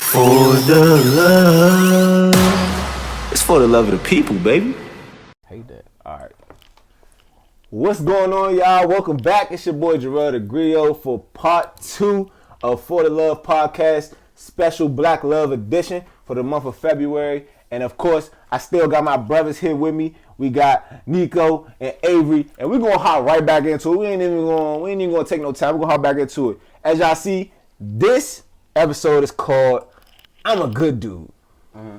For the love. It's for the love of the people, baby. Hate that. All right. What's going on, y'all? Welcome back. It's your boy Jarrell T.G for part 2 of For the Love podcast, special Black Love edition for the month of February. And of course, I still got my brothers here with me. We got Neko and Avery, and we're gonna hop right back into it. We ain't even gonna take no time. We're gonna hop back into it. As y'all see, this episode is called I'm a Good Dude. Mm-hmm.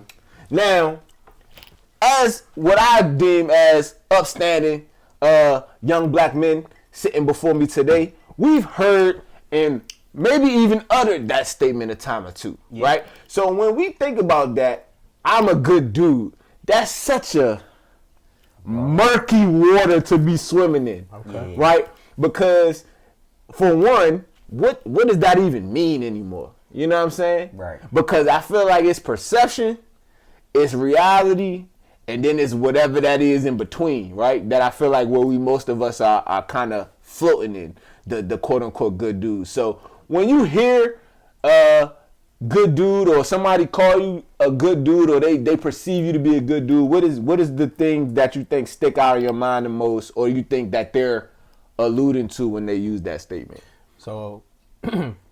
Now, as what I deem as upstanding young black men sitting before me today, we've heard and maybe even uttered that statement a time or two, right? So when we think about that, I'm a good dude, that's such a murky water to be swimming in, right? Because for one, what does that even mean anymore? You know what I'm saying? Right. Because I feel like it's perception, it's reality, and then it's whatever that is in between, right? That I feel like where most of us are kind of floating in, the quote unquote good dude. So when you hear good dude or somebody call you a good dude or they perceive you to be a good dude, what is the thing that you think stick out of your mind the most, or you think that they're alluding to when they use that statement? So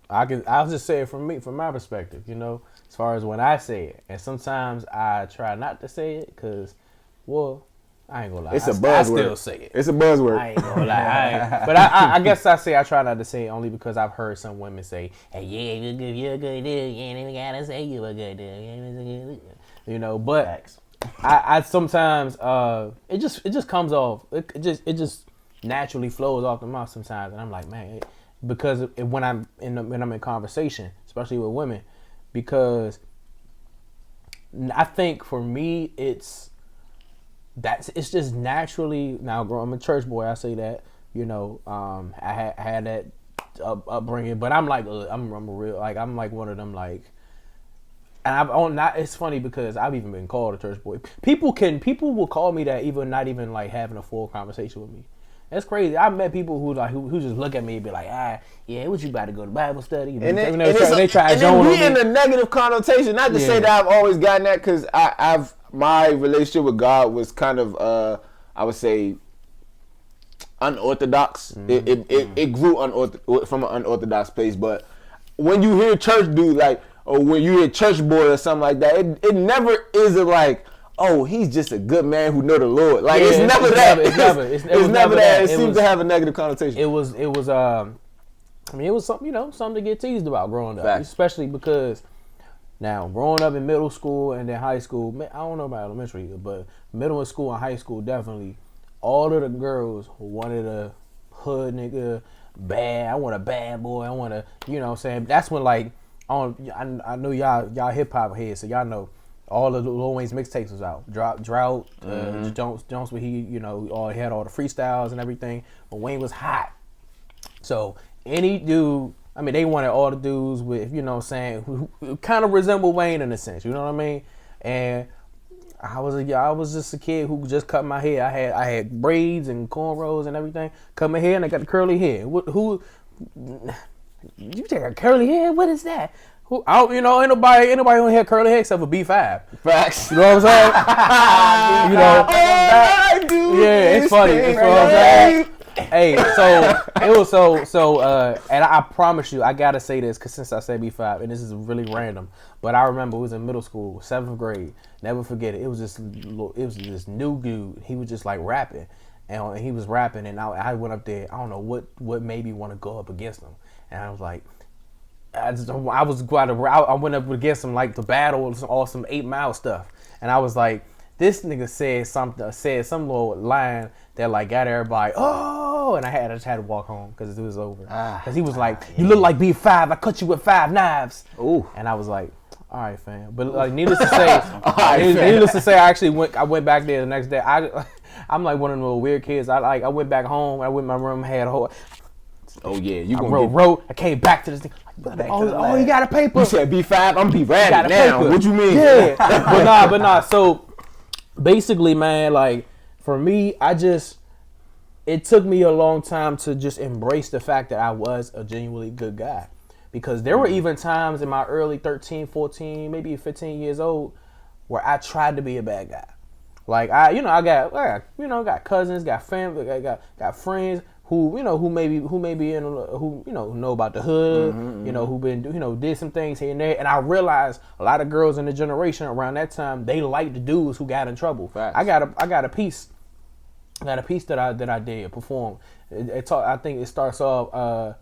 I'll just say it from my perspective, you know, as far as when I say it. And sometimes I try not to say it because, well, I ain't gonna lie. It's a buzzword. I still say it. It's a buzzword. I ain't gonna lie. But I guess I try not to say it only because I've heard some women say, hey, yeah, you're a good dude. You ain't even gotta say you a good dude. You know, but I sometimes, it just comes off. It just naturally flows off the mouth sometimes. And I'm like, man, because when I'm in conversation, especially with women, because I think for me it's just naturally. Now I'm a church boy, I say that, you know, I had that upbringing, but I'm like I'm real, like I'm like one of them, like, and it's funny because I've even been called a church boy. People will call me that even not even like having a full conversation with me. That's crazy. I've met people who just look at me and be like, yeah, what you about to go to Bible study? And they try to zone on me. In a negative connotation. Not to say that I've always gotten that, because my relationship with God was kind of I would say unorthodox. Mm-hmm. It grew from an unorthodox place. But when you hear church dude, like, or when you hear church boy or something like that, it never is like, oh, he's just a good man who know the Lord. Like, it's never that. It's never that. It seems to have a negative connotation. It was something, you know, something to get teased about growing up. Fact. Especially because now growing up in middle school and then high school, I don't know about elementary either, but middle school and high school, definitely all of the girls wanted a hood nigga, bad. I want a bad boy. I want a, you know what I'm saying? That's when, like, I know y'all hip hop heads, so y'all know all of the Lil Wayne's mixtapes was out. Drought, Jones, where he, you know, he had all the freestyles and everything. But Wayne was hot. So any dude, I mean, they wanted all the dudes with, you know what I'm saying, who kind of resemble Wayne in a sense, you know what I mean? And I was just a kid who just cut my hair. I had braids and cornrows and everything. Cut my hair and I got the curly hair. Who you take a curly hair? What is that? You know, ain't nobody on here curly hair except for B5. Facts. You know what I'm saying? You know, it's funny. You know what I'm saying? Hey, so it was and I promise you, I gotta say this, because since I said B5, and this is really random, but I remember it was in middle school, 7th grade. Never forget it. It was this new dude. He was just like rapping, and he was rapping, and I went up there. I don't know what made me want to go up against him, and I was like, I went up against him like the battle or some 8 Mile stuff, and I was like, this nigga said some little line that like got everybody, oh, and I just had to walk home because it was over. Because he was like, you look like B5. I cut you with 5 knives. Ooh. And I was like, all right, fam. But like, needless to say, I went back there the next day. I'm like one of the little weird kids. I went back home. I went in my room, had a whole. Oh yeah, you gonna wrote. I came back to this thing. Oh, you got a paper. You said B5. I'm be ready now. Paper. What you mean? Yeah, but nah. So basically, man, like for me, it took me a long time to just embrace the fact that I was a genuinely good guy. Because there were even times in my early 13, 14, maybe 15 years old where I tried to be a bad guy. Like I got cousins, got family, got friends who may be in who know about the hood, who been did some things here and there, and I realized a lot of girls in the generation around that time, they liked the dudes who got in trouble. Facts. I got a piece that I did perform. I think it starts off.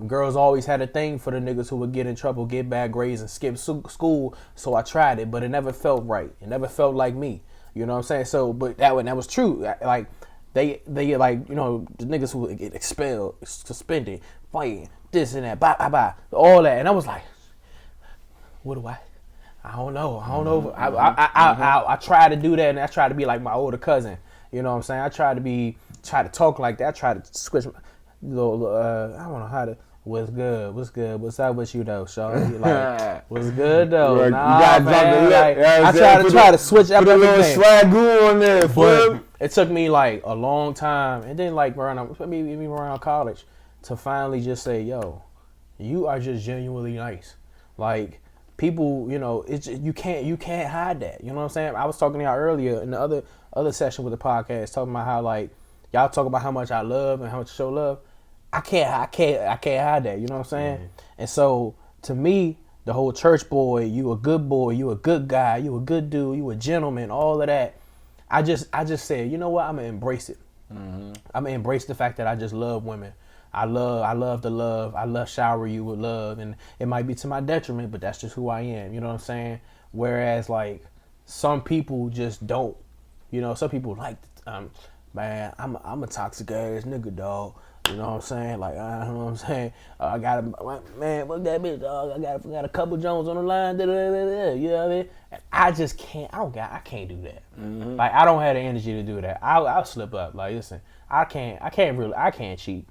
Girls always had a thing for the niggas who would get in trouble, get bad grades, and skip school. So I tried it, but it never felt right. It never felt like me. You know what I'm saying? So, but that was true. Like they like the niggas who would get expelled, suspended, fighting, this and that, bye, all that, and I was like, what do I don't know. I try to do that, and I try to be like my older cousin. You know what I'm saying? I try to talk like that. I try to switch my I don't know how to. What's good? What's up with you though, Shawty? Like, what's good though? You nah, man. Like, I try to switch up everything. Put a little swagoo on there, but it took me like a long time, and then like around college, to finally just say, yo, you are just genuinely nice. Like people, it's just, you can't hide that. You know what I'm saying? I was talking to y'all earlier in the other session with the podcast, talking about how like y'all talk about how much I love and how much I show love. I can't hide that. You know what I'm saying? Mm. And so to me, the whole church boy, you a good boy, you a good guy, you a good dude, you a gentleman, all of that. I just said, you know what? I'm gonna embrace it. Mm-hmm. I'm gonna embrace the fact that I just love women. I love the love. I love shower you with love, and it might be to my detriment, but that's just who I am. You know what I'm saying? Whereas like some people just don't. Some people like, man, I'm a toxic ass nigga, dog. You know what I'm saying? Like, you know what I'm saying? I got man, fuck that bitch, dog. I got a couple Jones on the line. You know what I mean? And I just can't. I can't do that. Mm-hmm. Like, I don't have the energy to do that. I'll slip up. Like, listen, I can't cheat.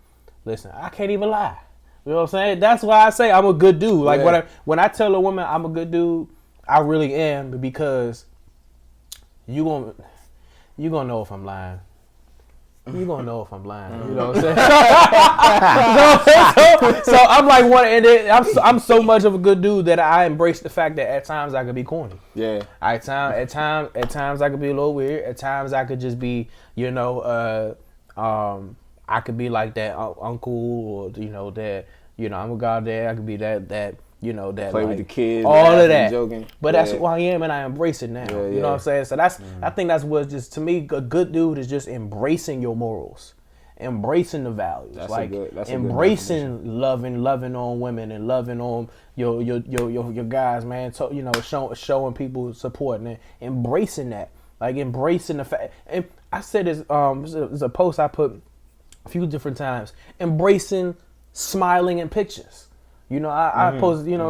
Listen, I can't even lie. You know what I'm saying? That's why I say I'm a good dude. Like, when I tell a woman I'm a good dude, I really am, because you gonna know if I'm lying. You gonna know if I'm lying. You know what I'm saying? so I'm like one, and I'm so much of a good dude that I embrace the fact that at times I could be corny. Yeah. At times I could be a little weird. At times I could just be, I could be like that uncle, or that I'm a goddad. I could be that that play with the kids, all of that. Joking. But that's who I am, and I embrace it now. You know what I'm saying? So that's I think that's what just, to me, a good dude is just embracing your morals, embracing the values, that's embracing loving on women and loving on your guys, man. So, showing people support and embracing that, like embracing the fact. And I said this, there's a post I put a few different times, embracing smiling in pictures. I posted,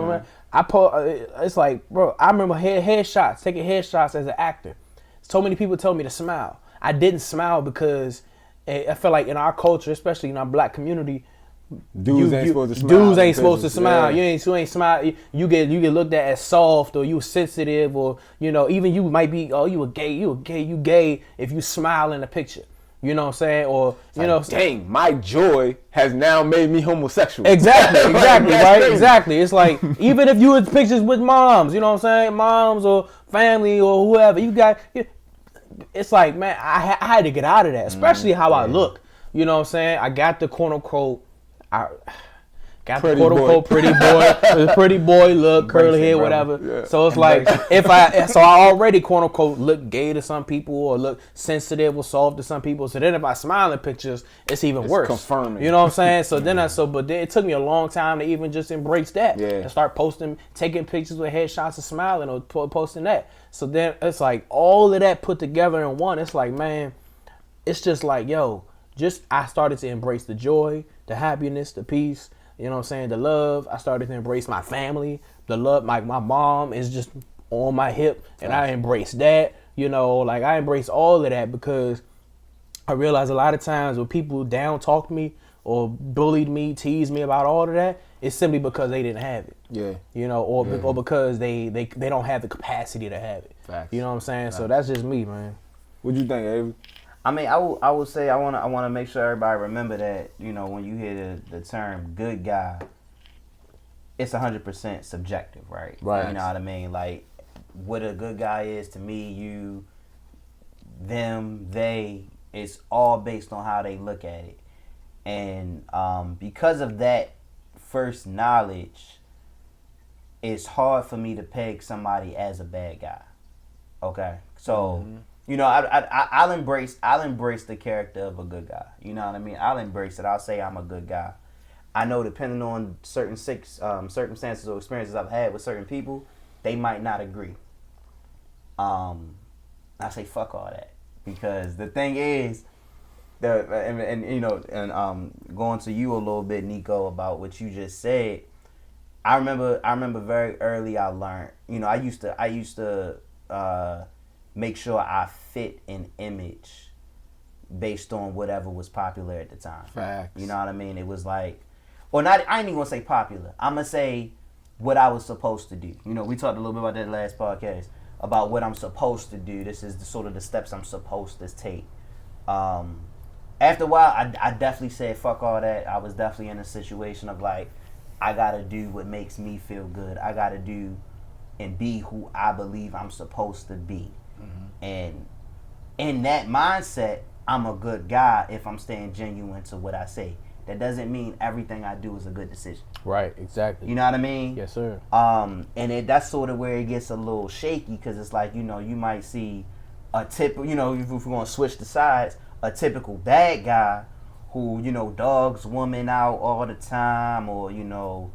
it's like, bro, I remember taking headshots as an actor. So many people told me to smile. I didn't smile because I feel like in our culture, especially in our black community, dudes ain't supposed to smile. Yeah. You ain't smile. You get looked at as soft, or you sensitive, or even you might be, oh, you gay if you smile in a picture. You know what I'm saying? Or, dang, my joy has now made me homosexual. Exactly, right? Exactly. It's like, even if you in pictures with moms, you know what I'm saying? Moms or family or whoever, it's like, man, I had to get out of that, especially how I look. You know what I'm saying? I got the quote unquote, pretty boy look, curly hair, whatever. Yeah. So it's like, I already quote unquote look gay to some people, or look sensitive or soft to some people. So then if I smile in pictures, it's even worse. Confirming. You know what I'm saying? So then but then it took me a long time to even just embrace that and start taking pictures with headshots and smiling, or posting that. So then it's like all of that put together in one. It's like, man, it's just like, I started to embrace the joy, the happiness, the peace. You know what I'm saying? The love. I started to embrace my family. The love, my mom is just on my hip, and I embrace that. I embrace all of that, because I realize a lot of times when people down talked me or bullied me, teased me about all of that, it's simply because they didn't have it. Yeah. Or because they don't have the capacity to have it. Facts. You know what I'm saying? Facts. So that's just me, man. What you think, Avery? I mean, I would say I want to make sure everybody remember that, when you hear the term good guy, it's 100% subjective, right? Right. You know what I mean? Like, what a good guy is to me, you, them, they, it's all based on how they look at it. And because of that first knowledge, it's hard for me to peg somebody as a bad guy. Okay? So, you know, I'll embrace the character of a good guy. You know what I mean? I'll embrace it. I'll say I'm a good guy. I know depending on certain circumstances or experiences I've had with certain people, they might not agree. I say fuck all that, because the thing is, going to you a little bit, Neko, about what you just said. I remember very early I learned. You know, I used to make sure I fit an image based on whatever was popular at the time. Facts. You know what I mean? It was like, or not. I ain't even gonna say popular. I'm gonna say what I was supposed to do. You know, we talked a little bit about that last podcast about what I'm supposed to do. This is the steps I'm supposed to take. After a while, I definitely said fuck all that. I was definitely in a situation of like, I gotta do what makes me feel good. I gotta do and be who I believe I'm supposed to be. And in that mindset, I'm a good guy if I'm staying genuine to what I say. That doesn't mean everything I do is a good decision. Right, exactly. You know what I mean? Yes, sir. And that's sort of where it gets a little shaky, because it's like, you know, you might see a you know, if we're going to switch the sides, a typical bad guy who, you know, dogs women out all the time, or, you know,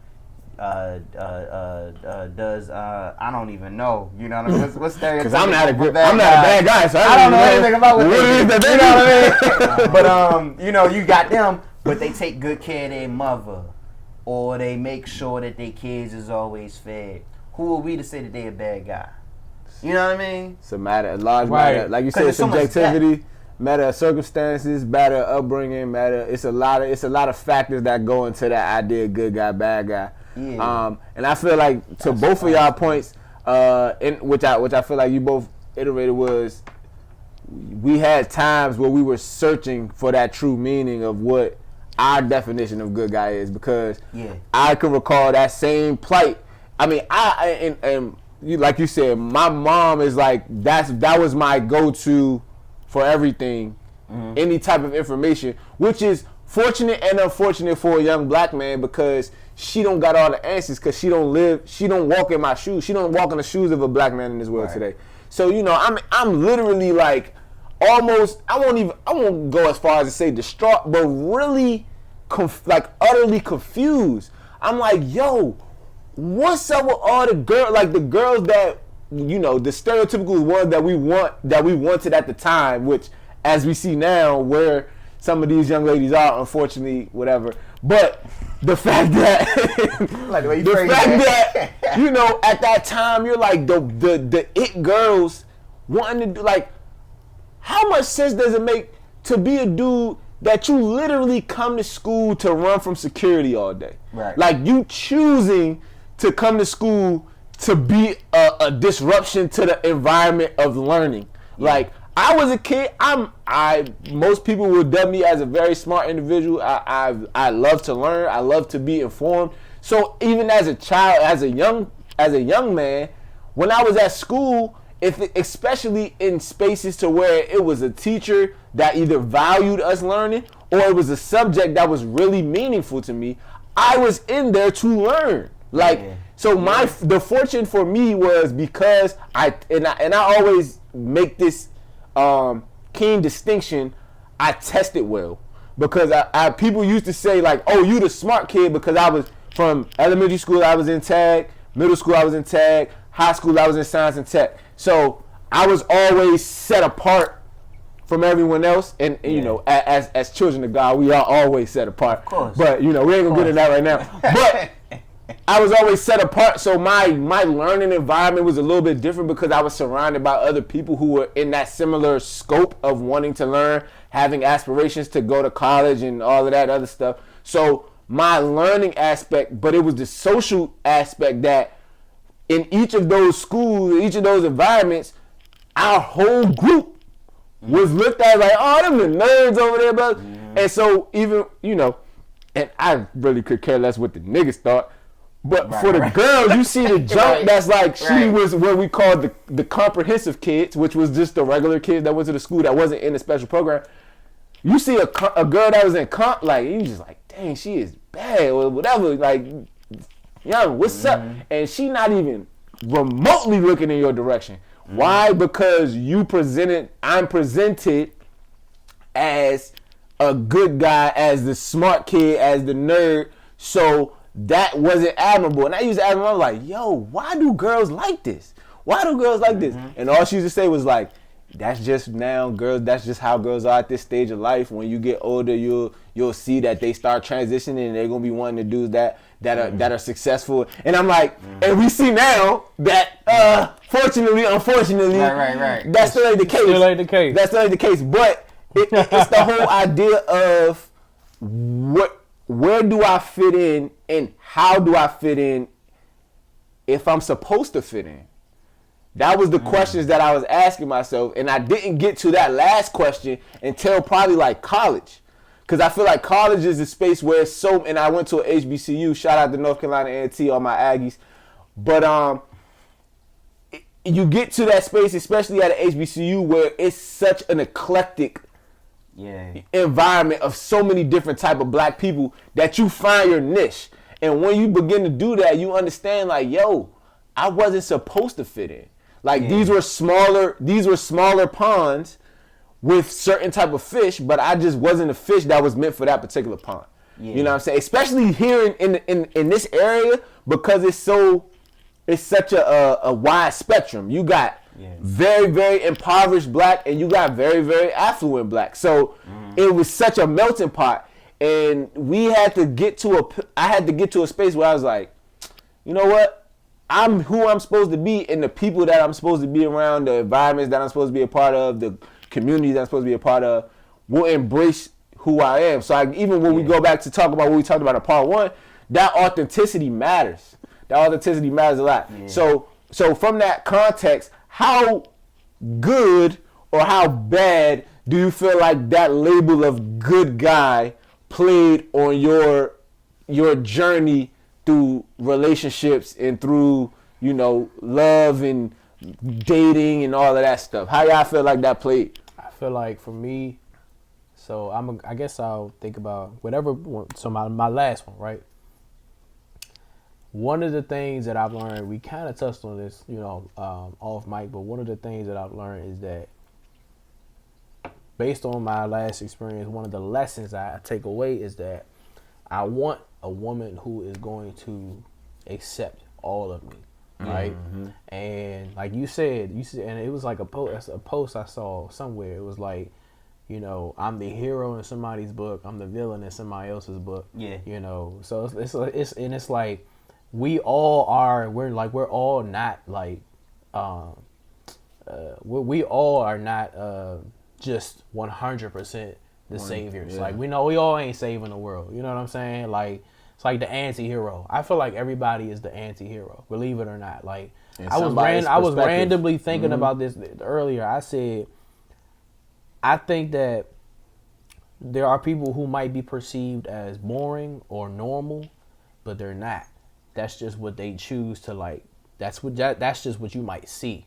does I don't even know, you know what I mean? What's stereotypical? Because I'm not a bad guy, so I don't know anything about what they do. that You know what I mean? But you know, you got them, but they take good care of their mother, or they make sure that their kids is always fed. Who are we to say that they a bad guy? You know what I mean? It's a large Right. matter. Like you said, so much subjectivity, matter of circumstances, matter of upbringing, it's a lot of factors that go into that idea of good guy, bad guy. Yeah. And I feel like to both of y'all points, which I feel like you both iterated, was we had times where we were searching for that true meaning of what our definition of good guy is, because I can recall that same plight. I mean, and you, like you said, my mom is like, that was my go-to for everything, any type of information, which is fortunate and unfortunate for a young black man, because she don't got all the answers, because she don't walk in my shoes. She don't walk in the shoes of a black man in this world today. So, you know, I'm literally like almost, I won't go as far as to say distraught, but really utterly confused. I'm like, yo, what's up with all the girls that, you know, the stereotypical ones that we wanted at the time, which as we see now where some of these young ladies are, unfortunately, whatever. But the fact that you know, at that time, you're like the it girls wanting to do, like, how much sense does it make to be a dude that you literally come to school to run from security all day? Right. Like, you choosing to come to school to be a disruption to the environment of learning. Like, I was a kid. Most people would dub me as a very smart individual. I love to learn. I love to be informed. So even as a child, as a young man, when I was at school, especially in spaces to where it was a teacher that either valued us learning, or it was a subject that was really meaningful to me, I was in there to learn. Like, so the fortune for me was, because I always make this keen distinction, I tested well, because people used to say, like, oh, you the smart kid, because I was from elementary school, I was in tag, middle school, I was in tag, high school, I was in science and tech. So I was always set apart from everyone else, and you know, as children of God, we are always set apart. Of course. But you know, we ain't gonna get into that right now. But I was always set apart, so my learning environment was a little bit different, because I was surrounded by other people who were in that similar scope of wanting to learn, having aspirations to go to college and all of that other stuff. So my learning aspect, but it was the social aspect that in each of those schools, each of those environments, our whole group was looked at like, oh, them the nerds over there, brother. And so even, you know, and I really could care less what the niggas thought, But for the girls, you see the jump that's like she was what we called the comprehensive kids, which was just the regular kids that went to the school that wasn't in the special program. You see a girl that was in comp, like, you just like, dang, she is bad or whatever. Like, young, what's up? And she not even remotely looking in your direction. Why? Because I'm presented as a good guy, as the smart kid, as the nerd. So that wasn't admirable. And I used to ask them, I was like, yo, why do girls like this? Why do girls like this? And all she used to say was like, that's just how girls are at this stage of life. When you get older, you'll see that they start transitioning and they're gonna be wanting to do that are successful. And I'm like, and we see now that unfortunately, right. That's still ain't the case. That's still ain't the case. But it's the whole idea of where do I fit in and how do I fit in if I'm supposed to fit in? That was the questions that I was asking myself, and I didn't get to that last question until probably like college. Because I feel like college is a space where it's so, and I went to an HBCU, shout out to North Carolina A&T, all my Aggies. But you get to that space, especially at an HBCU, where it's such an eclectic environment of so many different type of black people that you find your niche. And when you begin to do that, you understand like, yo, I wasn't supposed to fit in. Like these were smaller ponds with certain type of fish, but I just wasn't a fish that was meant for that particular pond. You know what I'm saying? Especially here in this area, because it's such a wide spectrum. You got very, very impoverished black, and you got very, very affluent black. So it was such a melting pot, and I had to get to a space where I was like, you know what? I'm who I'm supposed to be, and the people that I'm supposed to be around, the environments that I'm supposed to be a part of, the communities that I'm supposed to be a part of, will embrace who I am. So even when we go back to talk about what we talked about in part one, that authenticity matters. That authenticity matters a lot. Yeah. So from that context, how good or how bad do you feel like that label of good guy played on your journey through relationships and through, love and dating and all of that stuff? How y'all feel like that played? I feel like for me, so I guess I'll think about whatever. So my last one, right? One of the things that I've learned, we kind of touched on this, off mic, but one of the things that I've learned is that based on my last experience, one of the lessons I take away is that I want a woman who is going to accept all of me, right? And like you said, and it was like a post I saw somewhere. It was like, I'm the hero in somebody's book, I'm the villain in somebody else's book. Yeah. So it's like we all are. We're all not like, we all are not just 100% the saviors. Like we know we all ain't saving the world. You know what I'm saying? Like it's like the anti-hero. I feel like everybody is the anti-hero, believe it or not. Like I was randomly thinking about this earlier. I said I think that there are people who might be perceived as boring or normal, but they're not. That's just what they choose to like. That's just what you might see.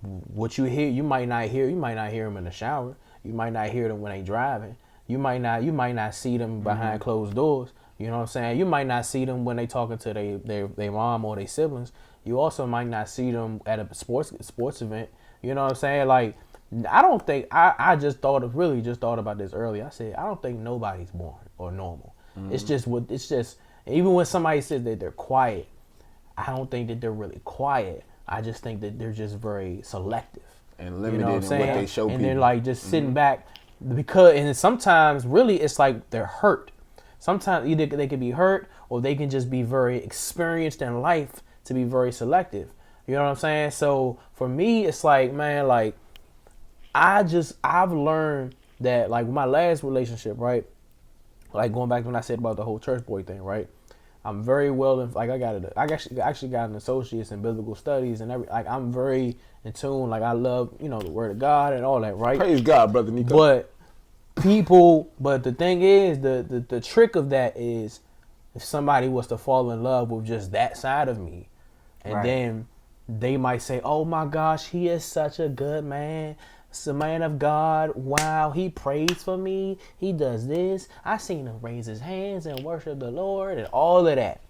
What you hear, you might not hear them in the shower. You might not hear them when they driving. You might not see them behind closed doors. You know what I'm saying? You might not see them when they talking to their mom or their siblings. You also might not see them at a sports event. You know what I'm saying? Like I don't think I just thought about this earlier. I said I don't think nobody's boring or normal. It's just even when somebody says that they're quiet, I don't think that they're really quiet. I just think that they're just very selective and limited in what they show people. And they're like just sitting back and sometimes really it's like they're hurt. Sometimes either they can be hurt or they can just be very experienced in life to be very selective. You know what I'm saying? So for me, it's like, man, like I've learned that like my last relationship, right? Like going back to when I said about the whole church boy thing, right? I'm very well, like I actually got an associate's in biblical studies and like I'm very in tune. Like I love, the word of God and all that, right? Praise God, brother Neko. But the thing is, the trick of that is if somebody was to fall in love with just that side of me, and then they might say, oh my gosh, he is such a good man. It's a man of God. Wow, he prays for me. He does this. I seen him raise his hands and worship the Lord and all of that.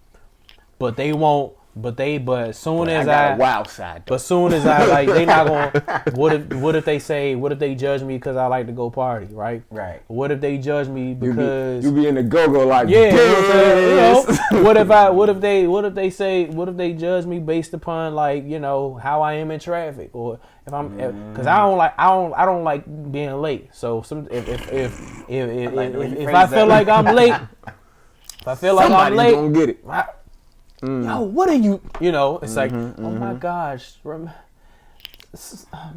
But they won't. But as soon as I got a wild side. But soon as I like, they not gonna. What if they say? What if they judge me because I like to go party? Right. Right. What if they judge me because you be in the go-go like yeah? This. What if they judge me based upon like how I am in traffic, or if I'm because I don't like being late. So if I feel like I'm late, Somebody's gonna get it. Yo, what are you? It's like, oh my gosh, I'm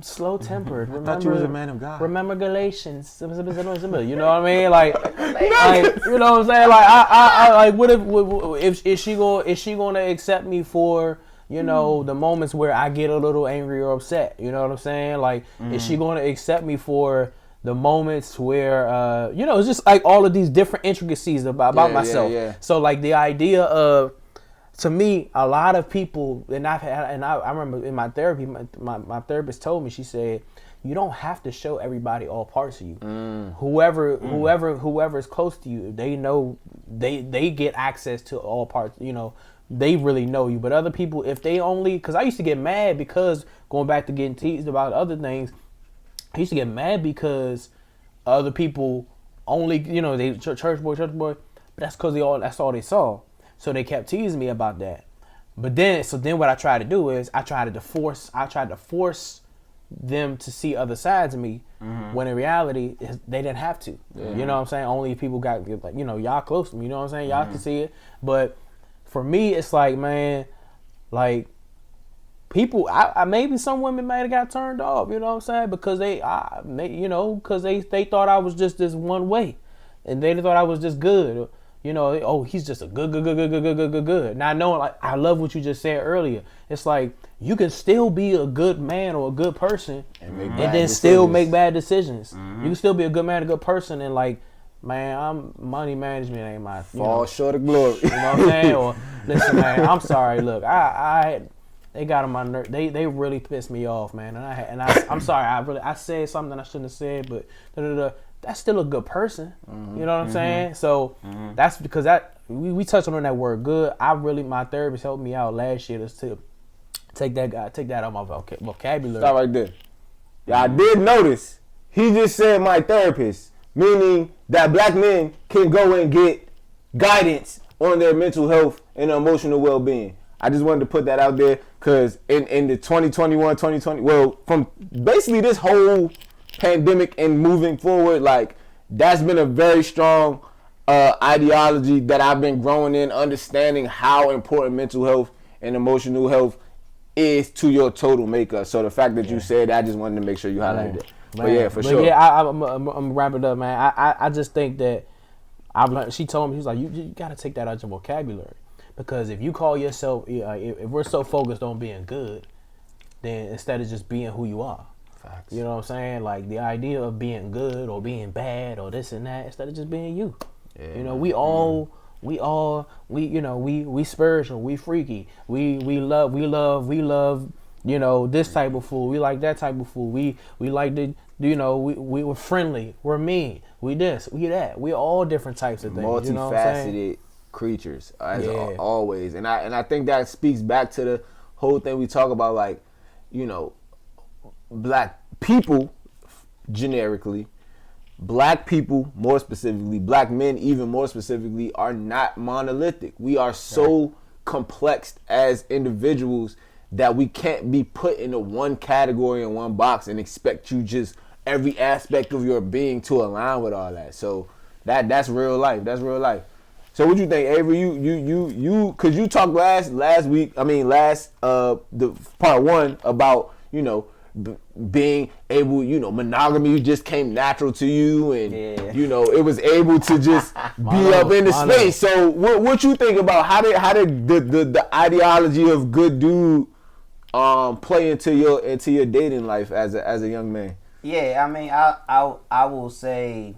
slow tempered. I thought you was a man of God. Remember Galatians? You know what I mean? Like you know what I'm saying? Like, I like, what if is she gonna accept me for the moments where I get a little angry or upset? You know what I'm saying? Like, is she gonna accept me for the moments where it's just like all of these different intricacies about myself. Yeah. So like the idea of, to me, a lot of people, I remember in my therapy, my therapist told me, she said, you don't have to show everybody all parts of you. Whoever is close to you, they know, they get access to all parts, they really know you. But other people, if they only, because I used to get mad because, going back to getting teased about other things, I used to get mad because other people only, they church boy, but that's because that's all they saw. So they kept teasing me about that. But then what I tried to do is I tried to force them to see other sides of me, when in reality they didn't have to. Yeah. You know what I'm saying? Only people got, like, y'all close to me, you know what I'm saying? Y'all can see it. But for me, it's like, man, like, people, I maybe some women might have got turned off, you know what I'm saying? Because they thought I was just this one way, and they thought I was just good. Oh, he's just a good. Now, knowing, like, I love what you just said earlier. It's like, you can still be a good man or a good person and then still make bad decisions. You can still be a good man, a good person, and like, man, money management ain't my fall short of glory. You know what I'm saying? Or listen, man, I'm sorry. Look, they got on my nerve. They really pissed me off, man. And I'm sorry. I said something I shouldn't have said, but that's still a good person. You know what I'm saying? So that's because we touched on that word good. My therapist helped me out last year to take that out my vocabulary. Stop right there. Yeah, I did notice he just said my therapist, meaning that black men can go and get guidance on their mental health and emotional well-being. I just wanted to put that out there because in the 2021, 2020, well, from basically this whole pandemic and moving forward, like, that's been a very strong ideology that I've been growing in, understanding how important mental health and emotional health is to your total makeup. So the fact that you said that, I just wanted to make sure you highlighted that. But yeah, for sure. Yeah, I'm wrapping it up, man. I just think that I've learned. She told me, she was like, you got to take that out your vocabulary, because if you call yourself, if we're so focused on being good, then instead of just being who you are. Facts. You know what I'm saying? Like, the idea of being good or being bad or this and that, instead of just being you. Yeah, we spiritual, we freaky, we love this type of food, we like that type of food, we like to, we were friendly, we're mean, we this, we that, we're all different types of things. Multifaceted creatures, as always, and I think that speaks back to the whole thing we talk about, like, black people generically, black people more specifically, black men even more specifically, are not monolithic. We are so complex as individuals that we can't be put into one category in one box and expect you just every aspect of your being to align with all that. So that's real life. That's real life. So what you think, Avery? You cause you talked last week. I mean the part one about being able, monogamy just came natural to you, and it was able to just be up in the space. So what you think about how did the ideology of good dude play into your dating life as a young man? Yeah, I mean, I will say,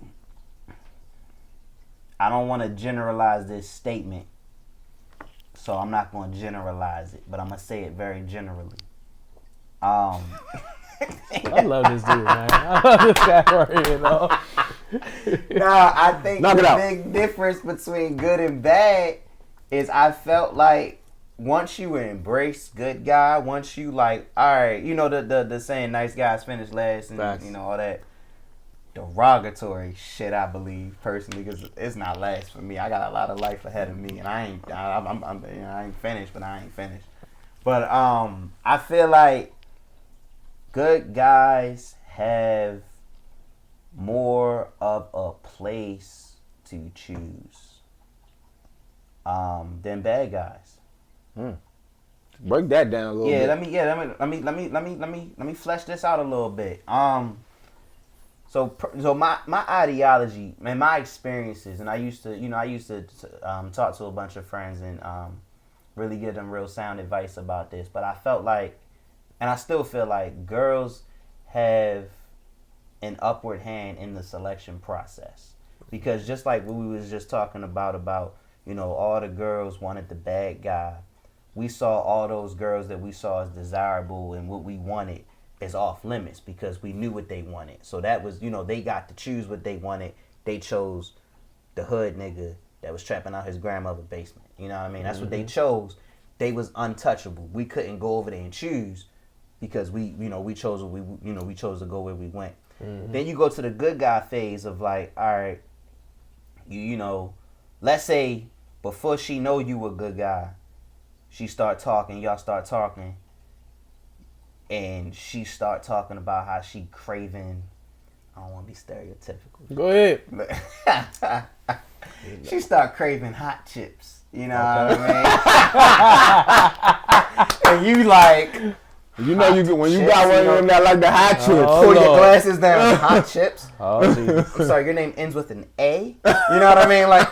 I don't want to generalize this statement, so I'm not going to generalize it, but I'm going to say it very generally. I love this dude, man. I love this guy right here, dog. Nah, I think the big difference between good and bad is I felt like once you embrace good guy, once you like, all right, you know the saying nice guys finish last and you know all that derogatory shit, I believe personally, because it's not last for me. I got a lot of life ahead of me, and I ain't finished, but I ain't finished. But I feel like good guys have more of a place to choose than bad guys. Break that down a little bit. Let me flesh this out a little bit. So my ideology and my experiences, and I used to talk to a bunch of friends and really give them real sound advice about this. But I felt like, and I still feel like, girls have an upward hand in the selection process, because just like what we was just talking about all the girls wanted the bad guy. We saw all those girls that we saw as desirable and what we wanted is off limits because we knew what they wanted. So that was, they got to choose what they wanted. They chose the hood nigga that was trapping out his grandmother's basement. You know what I mean? That's what they chose. They was untouchable. We couldn't go over there and choose because we chose we chose to go where we went. Then you go to the good guy phase of like, all right, let's say before she know you a good guy, she start talking, y'all start talking, and she start talking about how she craving, I don't want to be stereotypical. Go ahead. She start craving hot chips. You know what I mean? And you like, when you got one of them that like the hot chips. Pull your glasses down. Hot chips. Oh, Jesus. I'm sorry, your name ends with an A. You know what I mean? Like,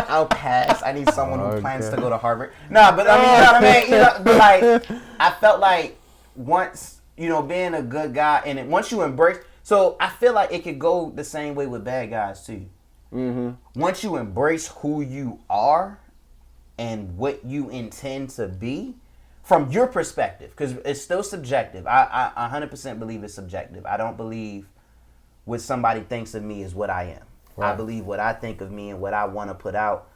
I'll pass. I need someone who plans to go to Harvard. Nah, but I mean, you know what I mean? But like, I felt like once, being a good guy, and once you embrace, so I feel like it could go the same way with bad guys too. Once you embrace who you are and what you intend to be, from your perspective, because it's still subjective. I 100% believe it's subjective. I don't believe what somebody thinks of me is what I am. Right. I believe what I think of me and what I want to put out,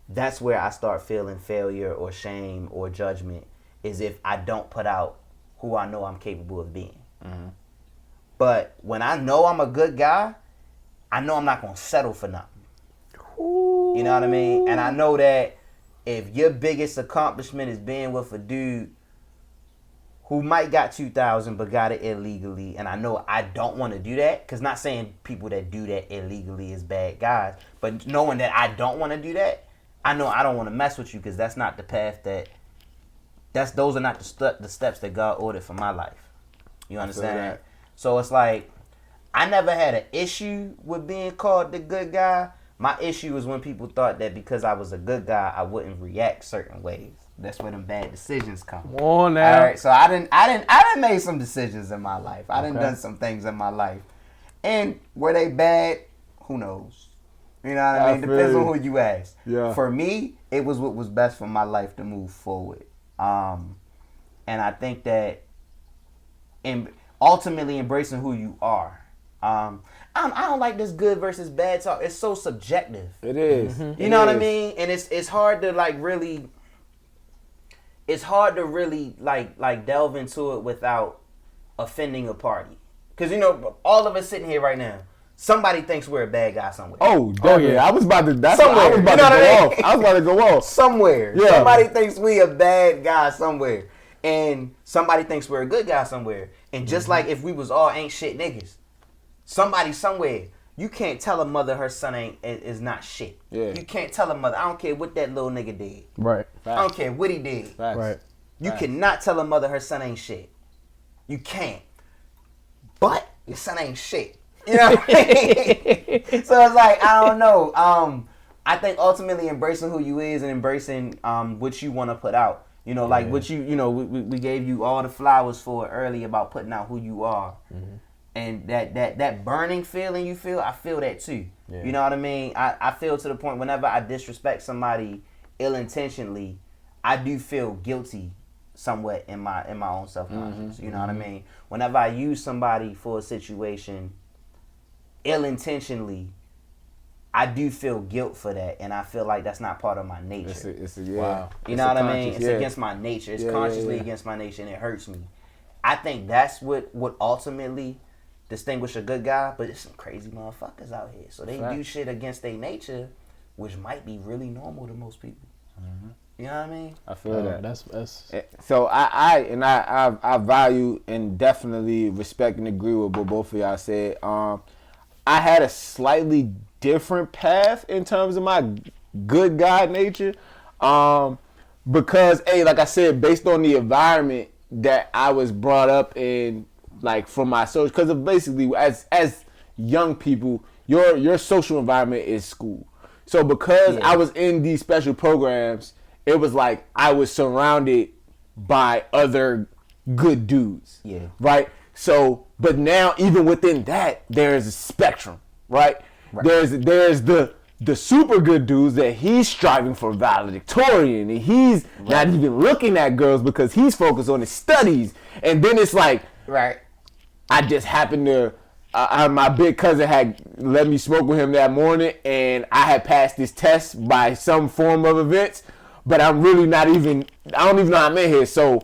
that's where I start feeling failure or shame or judgment, is if I don't put out who I know I'm capable of being. But when I know I'm a good guy, I know I'm not going to settle for nothing. Ooh. You know what I mean? And I know that if your biggest accomplishment is being with a dude who might got 2,000 but got it illegally, and I know I don't want to do that, because not saying people that do that illegally is bad guys, but knowing that I don't want to do that, I know I don't want to mess with you, because that's not the path those are not the steps that God ordered for my life. You understand? So it's like, I never had an issue with being called the good guy. My issue was when people thought that because I was a good guy, I wouldn't react certain ways. That's where them bad decisions come. Come on now. All right, so I didn't make some decisions in my life. I done some things in my life, and were they bad? Who knows? You know what I mean? Depends on who you ask. Yeah. For me, it was what was best for my life to move forward. And I think that ultimately embracing who you are. I don't like this good versus bad talk. It's so subjective. It is. You know what I mean? And it's hard to really delve into it without offending a party. Because all of us sitting here right now, somebody thinks we're a bad guy somewhere. Oh yeah. I was about to go off. Somewhere. Yeah. Somebody thinks we a bad guy somewhere. And somebody thinks we're a good guy somewhere. And just like if we was all ain't shit niggas, somebody somewhere, you can't tell a mother her son is not shit. Yeah. You can't tell a mother, I don't care what that little nigga did. Right. I don't care what he did. Facts. Right. You cannot tell a mother her son ain't shit. You can't. But your son ain't shit. You know what I mean? So it's like, I don't know. I think ultimately embracing who you is and embracing what you want to put out. Like what we gave you all the flowers for earlier about putting out who you are. Mm-hmm. And that burning feeling you feel, I feel that too. Yeah. You know what I mean? I feel to the point whenever I disrespect somebody ill-intentionally, I do feel guilty somewhat in my own self-conscious. You know what I mean? Whenever I use somebody for a situation ill-intentionally, I do feel guilt for that, and I feel like that's not part of my nature. Wow. You know what I mean? It's against my nature. It's consciously against my nature, and it hurts me. I think that's what ultimately distinguish a good guy, but there's some crazy motherfuckers out here. So they do shit against their nature, which might be really normal to most people. You know what I mean? I feel that. That's so I value and definitely respect and agree with what both of y'all said. I had a slightly different path in terms of my good guy nature, because like I said, based on the environment that I was brought up in, like from my social, because of basically as young people, your social environment is school. So because I was in these special programs, it was like I was surrounded by other good dudes. Yeah. Right? So, but now even within that, there's a spectrum, right? There's the super good dudes that he's striving for valedictorian, and he's not even looking at girls because he's focused on his studies. And then it's like, I just happened to, my big cousin had let me smoke with him that morning, and I had passed this test by some form of events, but I'm really not even, I don't even know I'm in here, so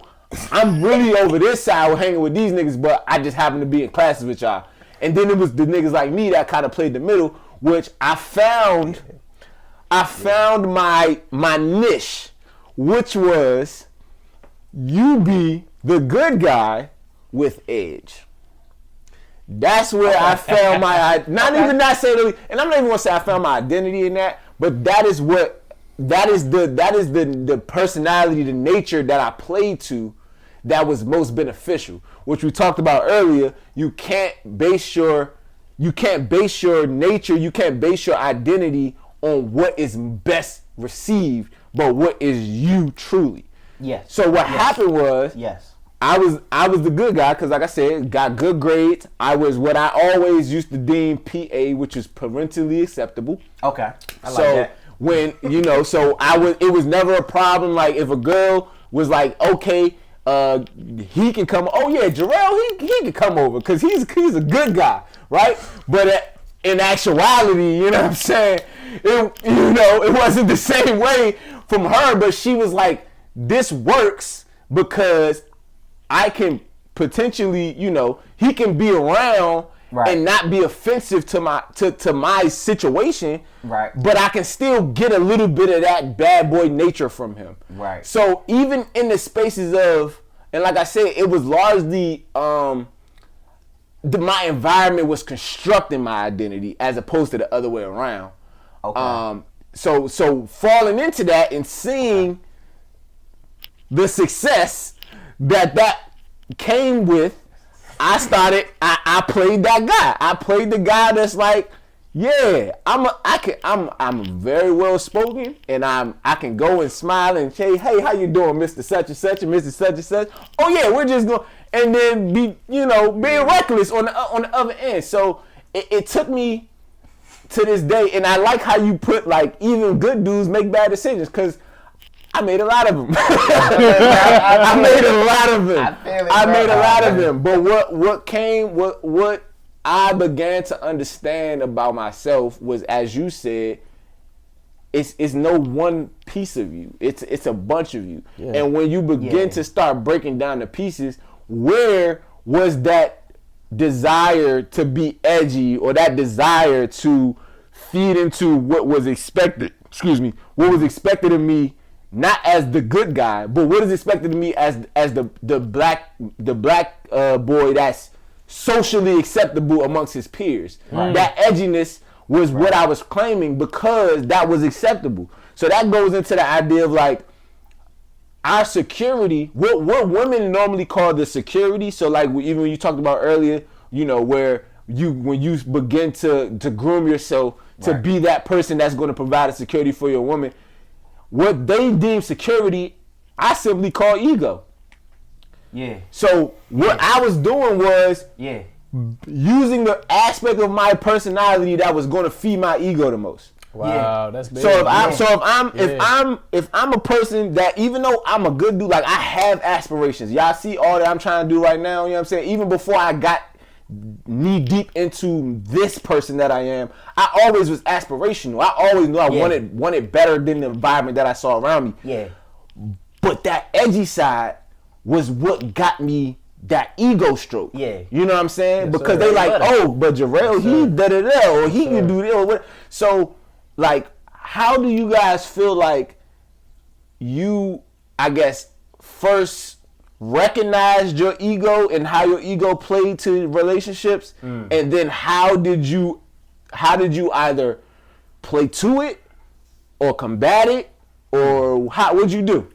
I'm really over this side hanging with these niggas, but I just happen to be in classes with y'all. And then it was the niggas like me that kind of played the middle, which I found my niche, which was you be the good guy with edge. That's where I found my, not even necessarily, and I'm not even gonna say I found my identity in that, but that is the personality, the nature that I played to that was most beneficial, which we talked about earlier. You can't base your nature, you can't base your identity on what is best received, but what is you truly. Yes. So what happened was, I was the good guy because, like I said, got good grades. I was what I always used to deem PA, which is parentally acceptable. Okay. I like that. When, it was never a problem. Like if a girl was like, okay, he can come. Oh yeah, Jarrell, he can come over because he's a good guy, right? But in actuality, you know what I'm saying? It wasn't the same way from her, but she was like, this works because I can potentially, he can be around and not be offensive to my situation, but I can still get a little bit of that bad boy nature from him. Right. So even in the spaces of, and like I said, it was largely my environment was constructing my identity as opposed to the other way around. Okay. So falling into that and seeing the success that came with, I played that guy. I played the guy that's like, yeah, I'm very well spoken, and I can go and smile and say, hey, how you doing, Mr. Such and Such and Mr. Such and Such? Oh yeah, we're just going, and then be being reckless on the other end. So it took me to this day, and I like how you put like even good dudes make bad decisions, because I made a lot of them. I made a lot of them. But what I began to understand about myself was, as you said, it's no one piece of you. It's a bunch of you. Yeah. And when you begin to start breaking down the pieces, where was that desire to be edgy, or that desire to feed into what was expected? What was expected of me? Not as the good guy, but what is expected of me as the black boy that's socially acceptable amongst his peers. Right. That edginess was what I was claiming because that was acceptable. So that goes into the idea of like our security, what women normally call the security. So like even when you talked about earlier, where when you begin to groom yourself to be that person that's going to provide a security for your woman. What they deem security, I simply call ego. Yeah. So what I was doing was using the aspect of my personality that was going to feed my ego the most. Wow, that's big. So if I'm a person that, even though I'm a good dude, like I have aspirations. Y'all see all that I'm trying to do right now, you know what I'm saying? Even before I got knee deep into this person that I am, I always was aspirational. I always knew I wanted better than the environment that I saw around me. Yeah. But that edgy side was what got me that ego stroke. Yeah. You know what I'm saying? Yes, because sir. they like, oh, but Jarrell, he da-da-da, or he can do this, or what. So, like, how do you guys feel like you, I guess, first recognized your ego and how your ego played to relationships, and then how did you either play to it or combat it, or what'd you do?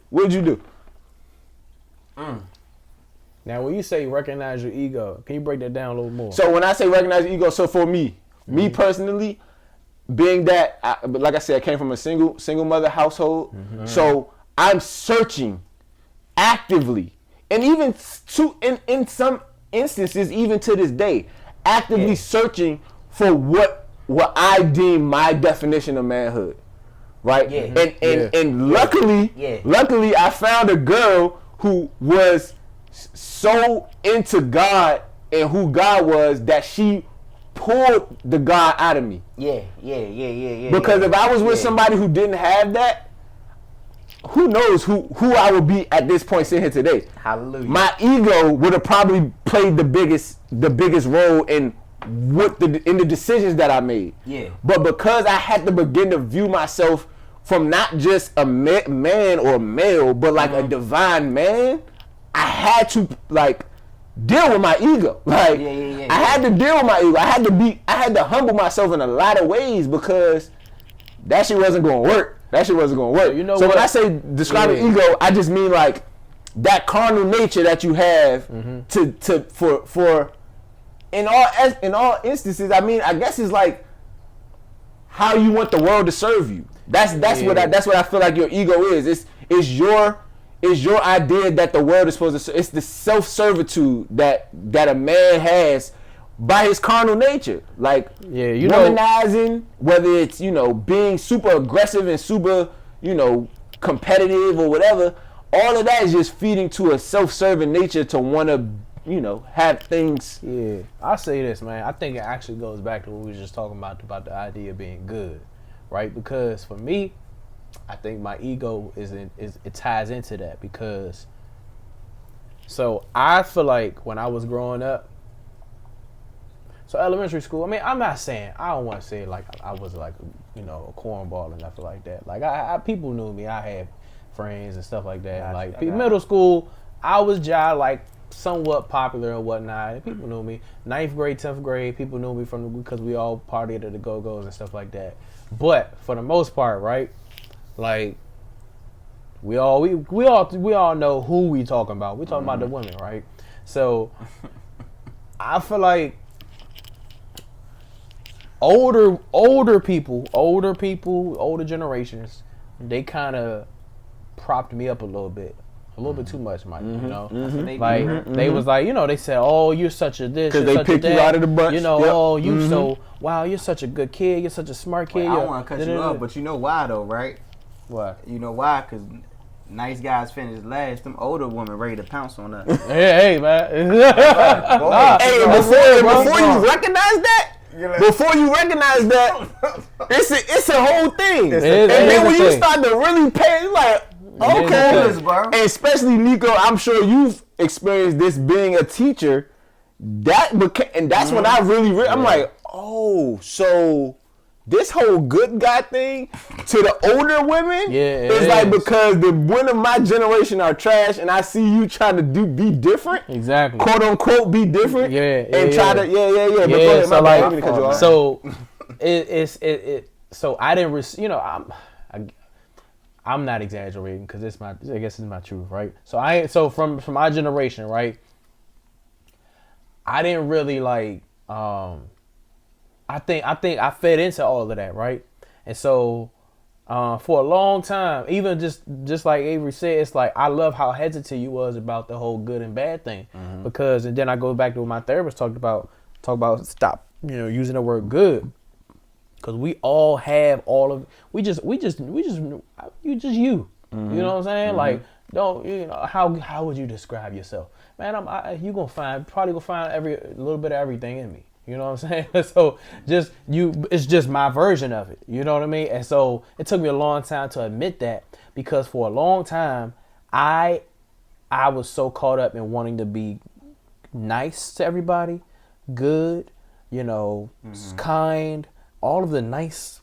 Now, when you say recognize your ego, can you break that down a little more? So when I say recognize your ego, so for me personally, being that, like I said, I came from a single mother household, so I'm searching actively, and even in some instances, even to this day, actively searching for what I deem my definition of manhood, right? Yeah. And luckily, I found a girl who was so into God and who God was that she pulled the God out of me. Yeah. Because if I was with somebody who didn't have that, who knows who I would be at this point sitting here today. Hallelujah. My ego would have probably played the biggest role in the decisions that I made. Yeah. But because I had to begin to view myself from not just a man or male, but like a divine man, I had to like deal with my ego. Like I had to deal with my ego. I had to humble myself in a lot of ways because that shit wasn't gonna work. You know so what? when I say describing ego, I just mean like that carnal nature that you have for in all instances. I mean, I guess it's like how you want the world to serve you. That's what I feel like your ego is. It's your idea that the world is supposed to serve. It's the self-servitude that a man has by his carnal nature. Like womanizing, whether it's, being super aggressive and super, competitive or whatever, all of that is just feeding to a self-serving nature to want to, have things. Yeah, I say this, man. I think it actually goes back to what we were just talking about the idea of being good, right? Because for me, I think my ego it ties into that because. So I feel like when I was growing up, so elementary school. I mean, I'm not saying, I don't want to say like I was like a cornball and nothing like that. Like I people knew me. I had friends and stuff like that. Like middle school, I was like somewhat popular and whatnot. And people knew me. 9th grade, 10th grade, people knew me because we all partied at the Go-Go's and stuff like that. But for the most part, right? Like we all know who we talking about. We talking about the women, right? So I feel like older people, older generations, they kind of propped me up a little bit too much, Mike. They was like, they said, "Oh, you're such a this," because they picked you out of the bunch. Oh, you so wow, you're such a good kid. You're such a smart kid. I don't want to cut you off, but you know why though, right? What? You know why? Because nice guys finish last. Them older women ready to pounce on us. Hey, man. Hey, before you recognize that. Before you recognize that, it's a whole thing. And then when you start to really pay, you're like, okay. And especially Neko, I'm sure you've experienced this being a teacher. That's when I really I'm like, oh, so this whole good guy thing to the older women is like because the women of my generation are trash, and I see you trying to be different, exactly, quote unquote, be different, So I didn't, I'm not exaggerating because I guess it's my truth, right? So from my generation, right? I didn't really like. I think I fed into all of that, right? And so for a long time, even just like Avery said, it's like I love how hesitant you was about the whole good and bad thing, because and then I go back to what my therapist talked about stop using the word good, Because we all have all of you just you. You know what I'm saying? Like, don't, you know, how would you describe yourself? Man, you probably gonna find a little bit of everything in me. You know what I'm saying? So it's just my version of it. You know what I mean? And so it took me a long time to admit that, because for a long time I was so caught up in wanting to be nice to everybody, good, you know, kind, all of the nice,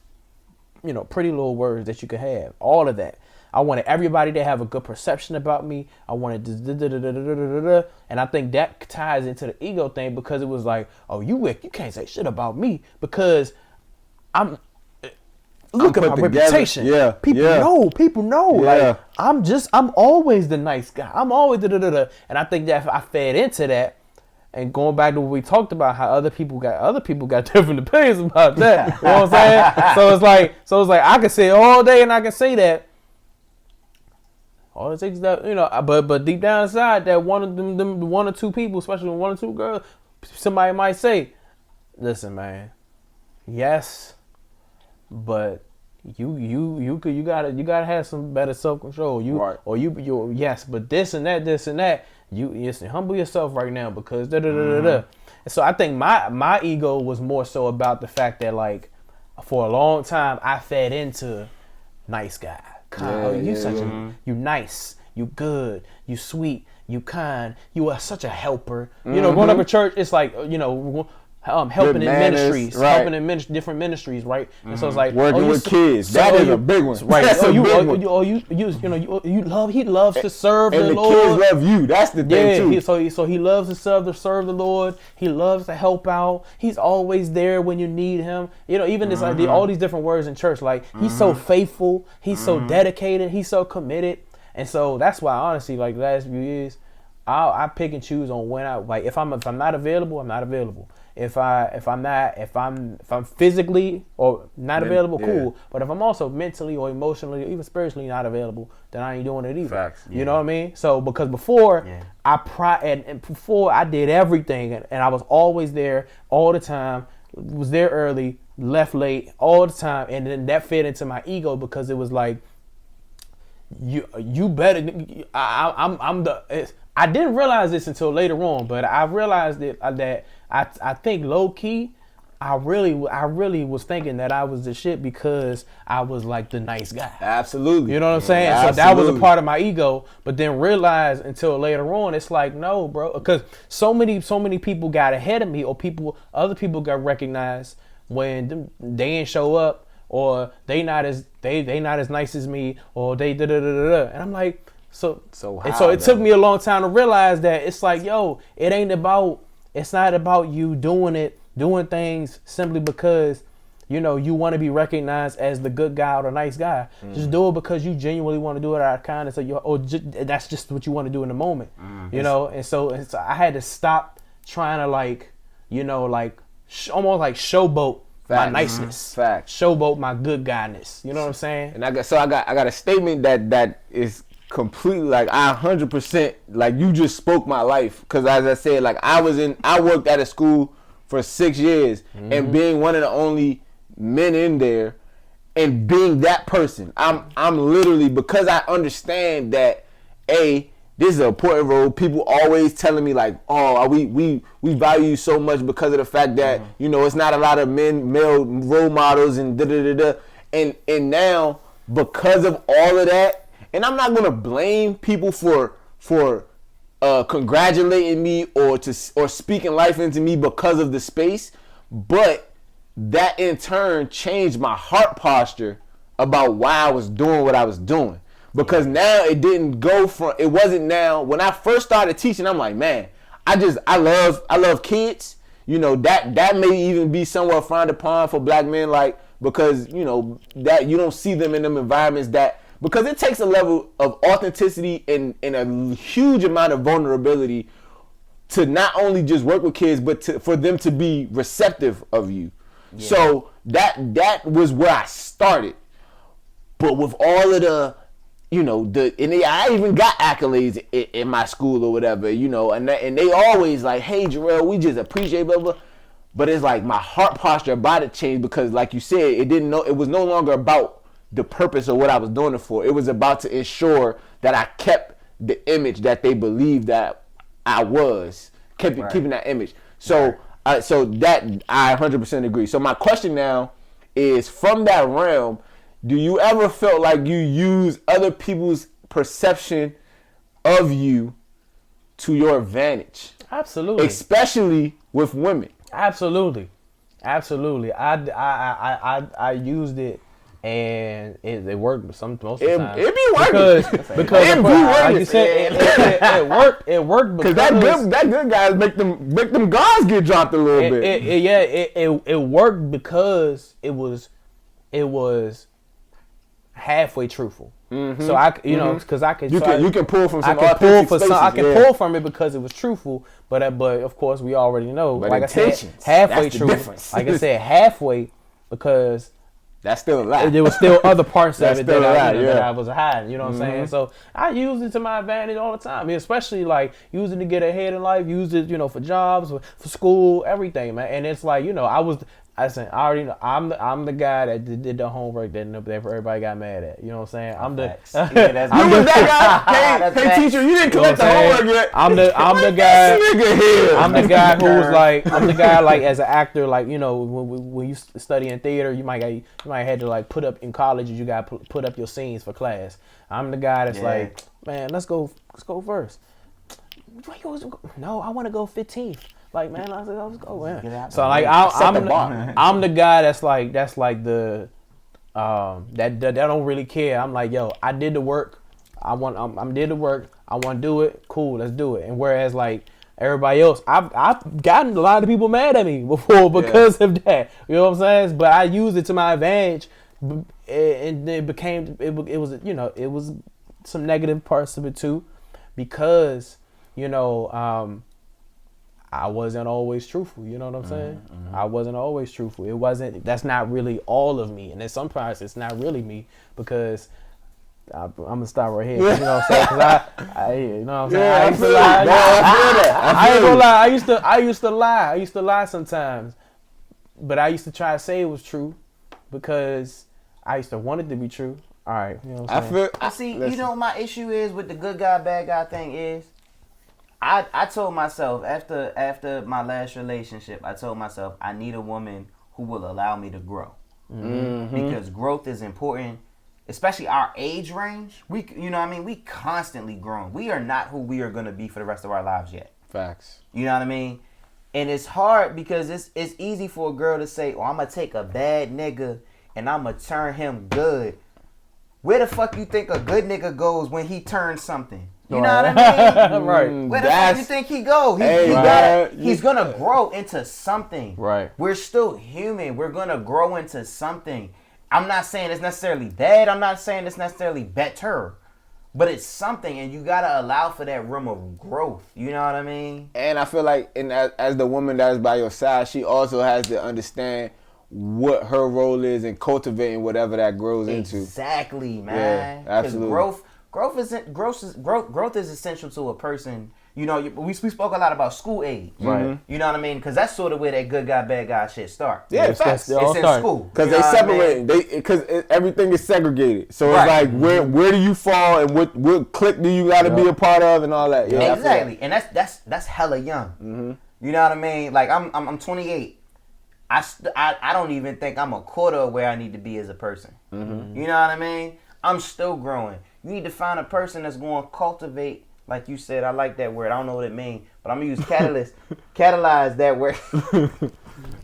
you know, pretty little words that you could have, all of that. I wanted everybody to have a good perception about me. I wanted and I think that ties into the ego thing, because it was like, oh, you can't say shit about me because look at my reputation. Yeah. People know. Yeah. Like, I'm always the nice guy. I'm always and I think that I fed into that. And going back to what we talked about, how other people got different opinions about that. You know what I'm saying? So it's like I can say it all day and I can say that. All it takes is that, you know, but deep down inside, that one or two people, especially one or two girls, somebody might say, listen, man, yes, but you gotta have some better self-control. Yes, but this and that. You humble yourself right now, because And so I think my ego was more so about the fact that, like, for a long time I fed into nice guy. You nice, you good, you sweet, you kind, you are such a helper. You know, going up to church, it's like, you know, helping in ministries, helping in different ministries, right? And so it's like working with kids. That is a big one, right? That's you know, he loves to serve and the the Lord. kids love you. That's the thing too. So he loves to serve the Lord. He loves to help out. He's always there when you need him. You know, even this like all these different words in church. Like, he's so faithful. He's so dedicated. He's so committed. And so that's why, honestly, like, the last few years, I pick and choose on when I, like, if I'm not available, I'm not available. If I'm physically or not available, cool. But if I'm also mentally or emotionally or even spiritually not available, then I ain't doing it either. Facts. You know what I mean? So, because before before I did everything, and I was always there all the time, was there early, left late all the time, and then that fed into my ego, because it was like, you better. I didn't realize this until later on, but I realized that I think low key, I really was thinking that I was the shit because I was like the nice guy. Absolutely. You know what I'm saying? Absolutely. So that was a part of my ego, but then realized until later on, it's like, no, bro, because so many people got ahead of me, or other people got recognized when they didn't show up, or they not as nice as me, or they and I'm like, so it took me a long time to realize that it's like, yo, it's not about you doing things simply because, you know, you want to be recognized as the good guy or the nice guy. Just do it because you genuinely want to do it out of kindness, that's just what you want to do in the moment, you know. And so I had to stop trying to, like, you know, like almost like showboat my niceness, showboat my good guyness. You know what I'm saying? And I got a statement that is completely, like, I 100%, like, you just spoke my life, because as I said, like, I worked at a school for 6 years, and being one of the only men in there, and being that person, I'm literally, because I understand that this is an important role. People always telling me, like, oh, we value you so much because of the fact that, you know, it's not a lot of male role models and and now, because of all of that. And I'm not gonna blame people for congratulating me or speaking life into me because of the space, but that in turn changed my heart posture about why I was doing what I was doing. Because now it wasn't now. When I first started teaching, I'm like, man, I love kids. You know, that may even be somewhat frowned upon for black men, like, because, you know, that you don't see them in them environments because it takes a level of authenticity and a huge amount of vulnerability to not only just work with kids, but for them to be receptive of you. Yeah. So that was where I started. But with all of the, you know, I even got accolades in my school or whatever, you know, and they always like, hey, Jarrell, we just appreciate blah, blah. But it's like my heart posture about it changed because, like you said, it was no longer about the purpose of what I was doing it for. It was about to ensure that I kept the image that they believed that I was, keeping that image. So, so that I 100% agree. So my question now is, from that realm, do you ever felt like you use other people's perception of you to your advantage? Absolutely. Especially with women. Absolutely. I used it and it worked most of the time. It be working. Because it be working. Like you said, it worked. It worked because that good guys make them guards get dropped a little bit. It worked because it was halfway truthful. So I, because I could. You can pull from some. I can pull from it because it was truthful. But of course we already know. But like I said, halfway true. Like I said, halfway because that's still a lie. There was still other parts of it that I was hiding. You know what I'm saying? So I used it to my advantage all the time. I mean, especially like using it to get ahead in life. Used it, for jobs, for school, everything, man. And it's like I already know I'm the guy that did the homework that everybody got mad at. You know what I'm saying? I'm the you was that guy. Hey teacher, you didn't collect the homework yet. I'm the guy. I'm the guy who's like as an actor, like when you study in theater, you might have to like put up in college. You got to put up your scenes for class. I'm the guy that's like, man, let's go first. No, I want to go 15th. Like, man, I said, let's go, man. So like, I'm the guy that's like the that don't really care. I'm like, yo, I did the work. I did the work. I want to do it. Cool, let's do it. And whereas like everybody else, I've gotten a lot of people mad at me before because of that. You know what I'm saying? But I used it to my advantage, and it was some negative parts of it too, because I wasn't always truthful. You know what I'm saying? I wasn't always truthful. That's not really all of me. And then sometimes it's not really me because I'm going to stop right here. You know what I'm saying? Because you know what I'm saying? I used to lie. I ain't gonna lie. I used to lie. I used to lie sometimes. But I used to try to say it was true because I used to want it to be true. All right. You know what I'm saying? Listen. My issue is with the good guy, bad guy thing is, I told myself after my last relationship, I told myself I need a woman who will allow me to grow. Because growth is important, especially our age range. We constantly growing. We are not who we are going to be for the rest of our lives yet. Facts. You know what I mean? And it's hard because it's easy for a girl to say, I'm going to take a bad nigga and I'm going to turn him good. Where the fuck you think a good nigga goes when he turns something? You know what I mean? Right. Where the fuck you think he go? He's gonna grow into something. Right. We're still human. We're gonna grow into something. I'm not saying it's necessarily bad. I'm not saying it's necessarily better. But it's something, and you gotta allow for that room of growth. You know what I mean? And I feel like, as the woman that is by your side, she also has to understand what her role is in cultivating whatever that grows into. Exactly, man. Yeah, absolutely. Growth is essential to a person. We spoke a lot about school age. Right. You know what I mean? Because that's sort of where that good guy, bad guy shit starts. Yeah, facts. It's in school. Because they separate. Because everything is segregated. So it's like, where do you fall and what clique do you got to be a part of and all that. Yeah, exactly. And that's hella young. You know what I mean? Like, I'm 28. I don't even think I'm a quarter of where I need to be as a person. You know what I mean? I'm still growing. You need to find a person that's going to cultivate, like you said. I like that word. I don't know what it means, but I'm going to use catalyze that word.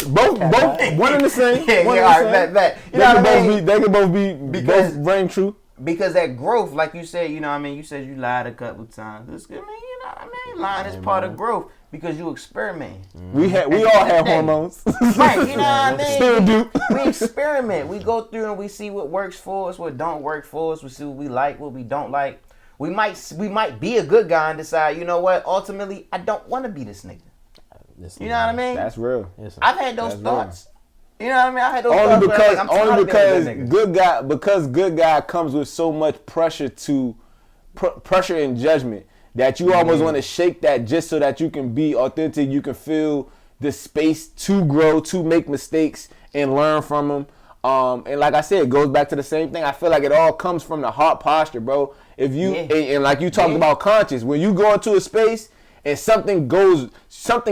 both one and the same. You know what I mean? They can both be both ring true. Because that growth, like you said, you know what I mean? You said you lied a couple times. You know what I mean? Lying is part of growth because you experiment. We all have hormones. Right, you know what I mean? Still do. We experiment. We go through and we see what works for us, what don't work for us. We see what we like, what we don't like. We might be a good guy and decide, you know what? Ultimately, I don't want to be this nigga. You know what I mean? That's real. I've had those thoughts. You know what I mean? I had those thoughts. Only because good guy comes with so much pressure and judgment that you almost want to shake that just so that you can be authentic. You can feel the space to grow, to make mistakes, and learn from them. And like I said, it goes back to the same thing. I feel like it all comes from the heart posture, bro. If you and like you talked about conscious, when you go into a space and something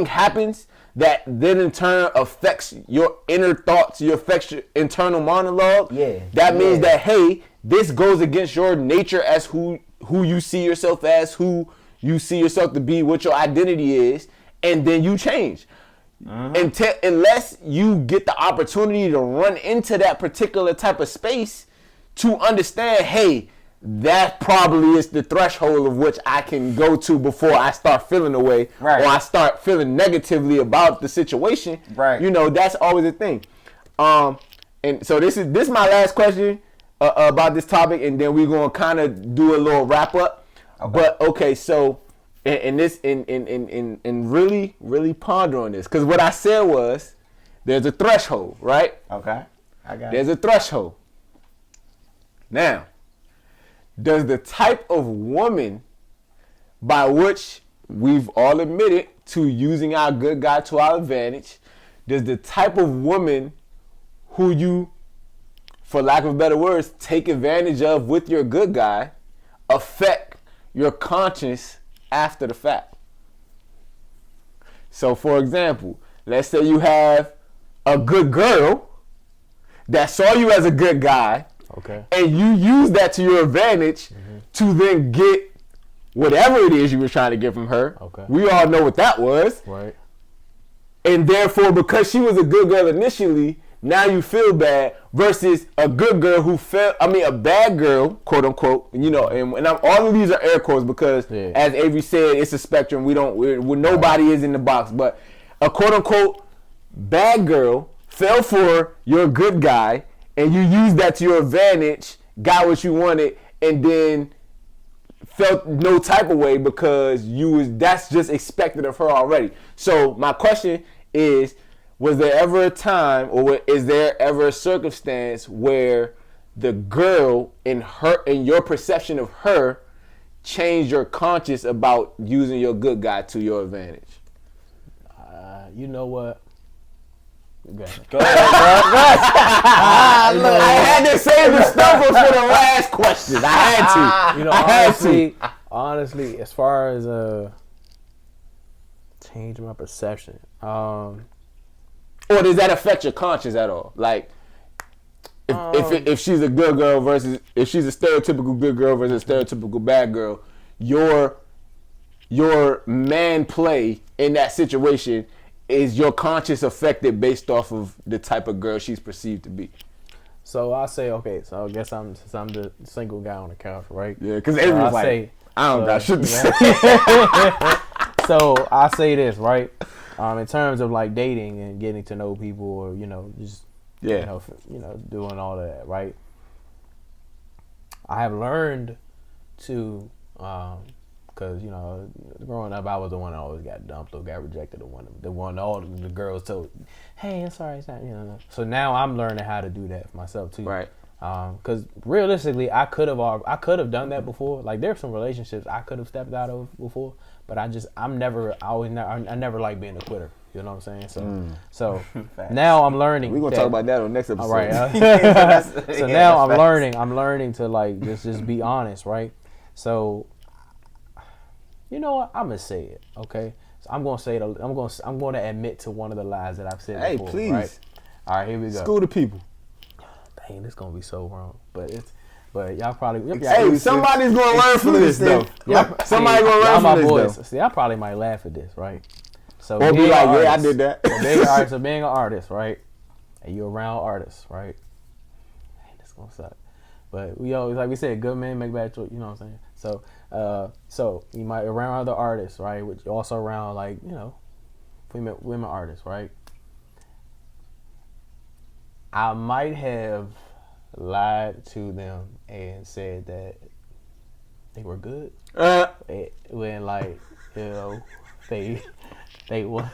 happens that then in turn affects your inner thoughts, affects your internal monologue. That means that, hey, this goes against your nature as who you see yourself as, who you see yourself to be, what your identity is, and then you change. Unless you get the opportunity to run into that particular type of space to understand, hey, that probably is the threshold of which I can go to before I start feeling away or I start feeling negatively about the situation. You know, that's always a thing. And so this is my last question about this topic, and then we're gonna kind of do a little wrap up. But so and really ponder on this, because what I said was there's a threshold, right? Okay, I got it. There's a threshold. Now, does the type of woman by which we've all admitted to using our good guy to our advantage, does the type of woman who you, for lack of better words, take advantage of with your good guy affect your conscience after the fact? So, for example, let's say you have a good girl that saw you as a good guy, and you use that to your advantage to then get whatever it is you were trying to get from her. We all know what that was. And therefore, because she was a good girl initially, now you feel bad, versus a good girl a bad girl, quote unquote, you know, and all of these are air quotes because as Avery said, it's a spectrum. Nobody is in the box, but a quote unquote bad girl fell for your good guy, and you used that to your advantage, got what you wanted, and then felt no type of way because that's just expected of her already. So my question is, was there ever a time, or is there ever a circumstance where the girl in your perception of her changed your conscience about using your good guy to your advantage? You know what? Go ahead, bro. I had to save the stumble for the last question. I had to. You know, honestly, as far as change my perception, or does that affect your conscience at all? Like, if she's a good girl versus if she's a stereotypical good girl versus a stereotypical bad girl, your man play in that situation, is your conscience affected based off of the type of girl she's perceived to be? So I say, okay, so I guess I'm the single guy on the couch, right? Yeah, because everyone's like, I don't got shit to say. So I say this, right? In terms of like dating and getting to know people, or just doing all of that, right? I have learned to, because growing up, I was the one that always got dumped or got rejected. The one all the girls told, "Hey, I'm sorry, it's not." So now I'm learning how to do that for myself too, right? Because realistically, I could have done that before. Like, there's some relationships I could have stepped out of before, but I never like being a quitter. You know what I'm saying? So now I'm learning. We're gonna talk about that on the next episode. All right. Now I'm learning to like just be honest, right? So you know what? I'm gonna say it, okay? So I'm gonna admit to one of the lies that I've said before. Hey, please. Right? All right, here we go. School the people. Dang, this gonna be so wrong, but y'all probably. Hey, somebody's gonna learn from this though. Somebody's gonna learn from this though. See, I probably might laugh at this, right? So or be like, yeah, I did that. So being an artist, right? And you're around artists, right? Dang, this gonna suck. But we always, like we said, good men make bad choices. You know what I'm saying? So you might around other artists, right? Which also around like women artists, right? I might have lied to them and said that they were good when they was,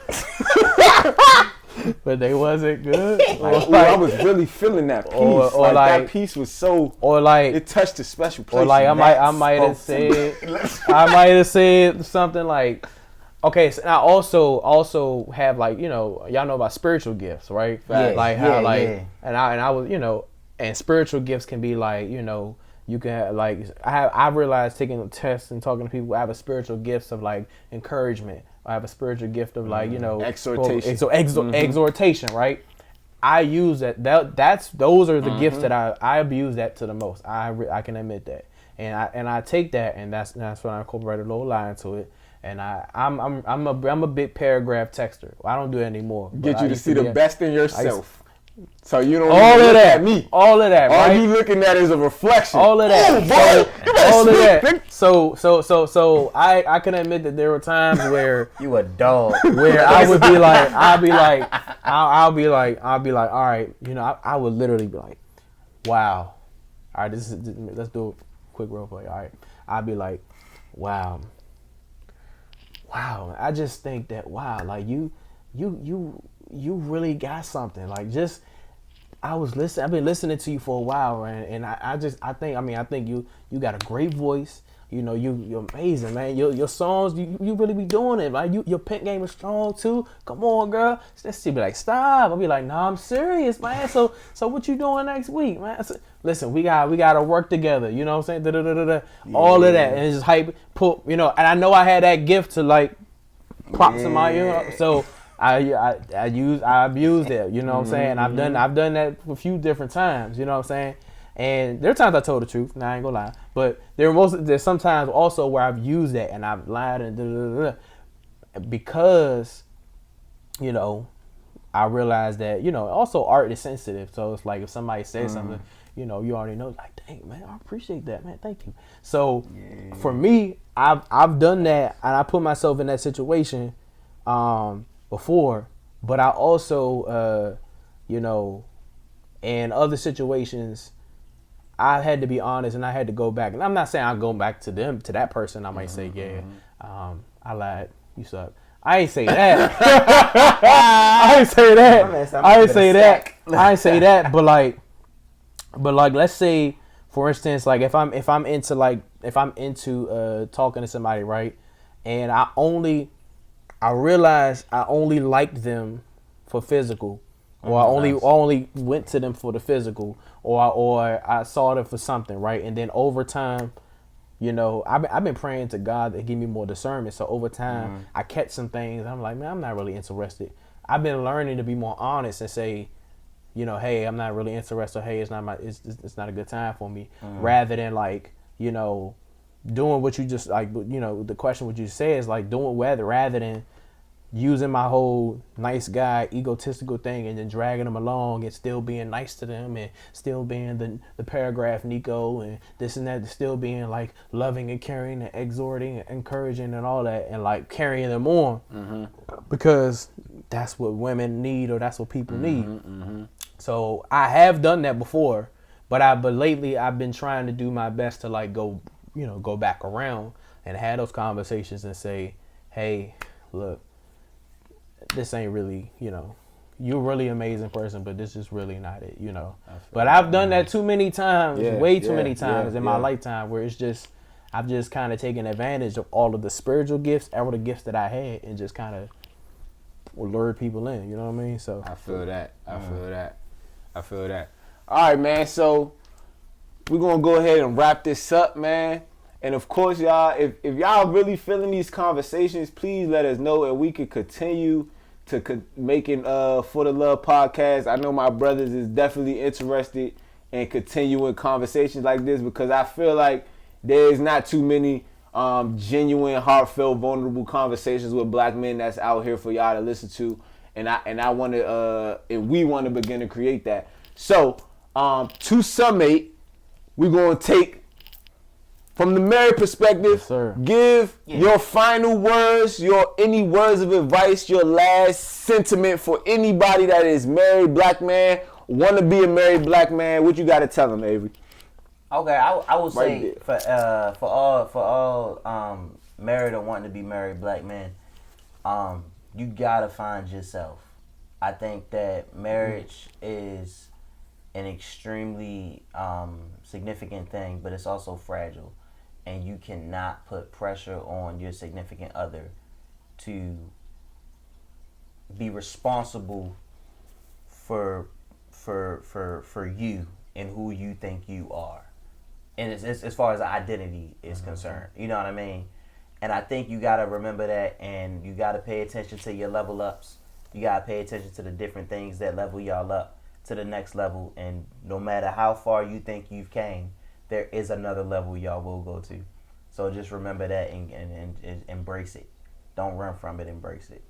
but they wasn't good. I was really feeling that piece. Or that piece was so. Or like it touched a special place. Or like I might have said something like, Okay, so I also have like, y'all know about spiritual gifts, right? Yeah, Like how yeah. and I was, and spiritual gifts can be like, you can have, like, I realized taking tests and talking to people, I have a spiritual gifts of like encouragement. I have a spiritual gift of like, Exhortation. Exhortation, right? I use that. Those are the gifts that I abuse that to the most. I can admit that, and I take that, and that's when I incorporate a little line to it. And I'm a big paragraph texter. I don't do it anymore. Get you to see the best in yourself. So you don't all even of look that. at me. All of that. All right? you looking at is a reflection. All of that. Oh, boy, you better all of speak, that. nigga. So I can admit that there were times where You a dog. where I would be like, I'll be like, all right, I would literally be like, wow, all right, let's do a quick role play. All right, I'd be like, wow, I just think that like you really got something. Like, just I've been listening to you for a while, and I think you got a great voice. You're amazing, man. Your songs, you really be doing it. Like, your pen game is strong too. Come on, girl. She be like, stop. I'll be like, nah, I'm serious, man. So what you doing next week, man? Listen, we gotta work together. You know what I'm saying? Da-da-da-da-da. All of that, and it's just hype. And I know I had that gift to like props in my ear. So I abused it. You know what I'm saying? I've done that a few different times. You know what I'm saying? And there are times I told the truth. Nah, I ain't gonna lie. But there's sometimes also where I've used that and I've lied and because, I realized that, also art is sensitive. So it's like if somebody says something, you already know, like, dang, man, I appreciate that, man. Thank you. So for me, I've done that, and I put myself in that situation before, but I also, in other situations, I had to be honest, and I had to go back. And I'm not saying I'll go back to that person. I might say, I lied. You suck. I ain't say that. I ain't say that. But like, let's say, for instance, like if I'm into talking to somebody, right, and I realized I only liked them for physical, or I only went to them for the physical, or I saw them for something, right? And then over time, I've been praying to God to give me more discernment. So over time, I catch some things. I'm like, man, I'm not really interested. I've been learning to be more honest and say, hey, I'm not really interested. Hey, it's not a good time for me. Rather than like, doing what you just like, the question what you say is like doing rather than using my whole nice guy egotistical thing and then dragging them along and still being nice to them and still being the paragraph Neko and this and that, still being like loving and caring and exhorting and encouraging and all that, and like carrying them on because that's what women need, or that's what people need. So I have done that before, but lately I've been trying to do my best to like go back around and have those conversations and say, hey, look, this ain't really, you're really amazing person, but this is really not it, But I've done that too many times, way too many times in my lifetime, where I've just kind of taken advantage of all of the spiritual gifts, all the gifts that I had, and just kind of lured people in, you know what I mean? So I feel that. All right, man. So we're gonna go ahead and wrap this up, man. And of course, y'all, if y'all really feeling these conversations, please let us know, and we can continue to making For the Love podcast. I know my brothers is definitely interested in continuing conversations like this, because I feel like there's not too many genuine, heartfelt, vulnerable conversations with black men that's out here for y'all to listen to, and I want to and we want to begin to create that. So to summate, we're gonna take from the married perspective, give your final words, any words of advice, your last sentiment for anybody that is married black man, want to be a married black man. What you got to tell them, Avery? Okay, I would say for all married or wanting to be married black men, you gotta find yourself. I think that marriage is an extremely significant thing, but it's also fragile. And you cannot put pressure on your significant other to be responsible for you and who you think you are, and it's as far as identity is concerned. You know what I mean? And I think you gotta remember that, and you gotta pay attention to your level ups. You gotta pay attention to the different things that level y'all up to the next level. And no matter how far you think you've came, there is another level y'all will go to. So just remember that and embrace it. Don't run from it. Embrace it.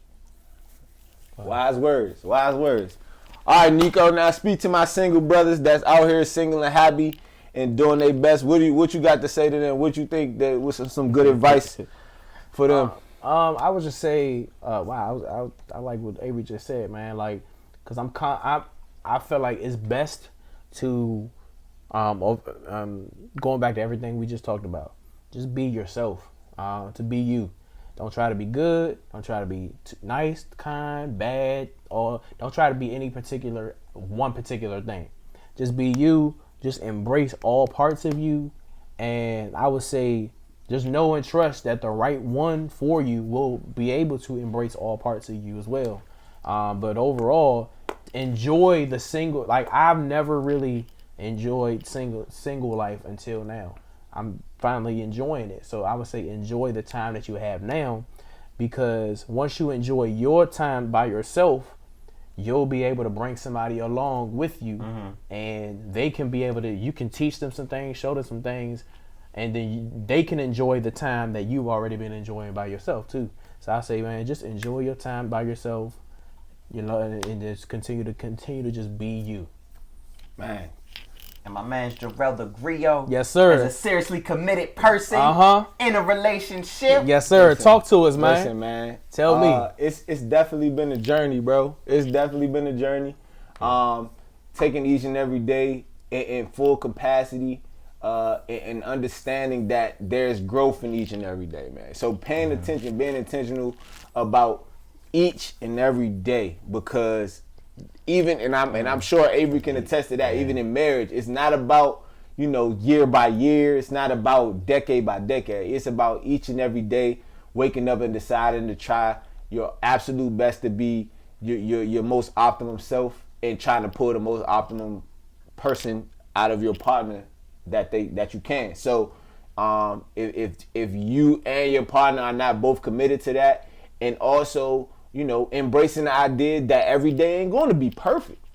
Wise words. Wise words. All right, Neko. Now speak to my single brothers that's out here single and happy and doing their best. What you got to say to them? What you think that was some good advice for them? I would just say, wow, I like what Avery just said, man. Like, cause I feel like it's best to, going back to everything we just talked about, just be yourself, to be you. Don't try to be good. Don't try to be nice, kind, bad, or don't try to be any one particular thing. Just be you. Just embrace all parts of you. And I would say just know and trust that the right one for you will be able to embrace all parts of you as well. But overall, enjoy the single. Like, I've never really enjoyed single life until now. I'm finally enjoying it. So I would say enjoy the time that you have now, because once you enjoy your time by yourself, you'll be able to bring somebody along with you, and they can be able to, you can teach them some things, show them some things, and then they can enjoy the time that you've already been enjoying by yourself too. So I say, man, just enjoy your time by yourself, you know, and just continue to just be you. Man. And my man's Jarrell T.G. Yes, sir. As a seriously committed person in a relationship. Yes, sir. Listen, talk to us, man. Listen, man. Tell me. It's definitely been a journey, bro. It's definitely been a journey. Taking each and every day in full capacity, and understanding that there's growth in each and every day, man. So paying attention, being intentional about each and every day, because I'm sure Avery can attest to that. Even in marriage, it's not about, you know, year by year. It's not about decade by decade. It's about each and every day waking up and deciding to try your absolute best to be your most optimum self, and trying to pull the most optimum person out of your partner that you can. So if you and your partner are not both committed to that, and also, you know, embracing the idea that every day ain't going to be perfect.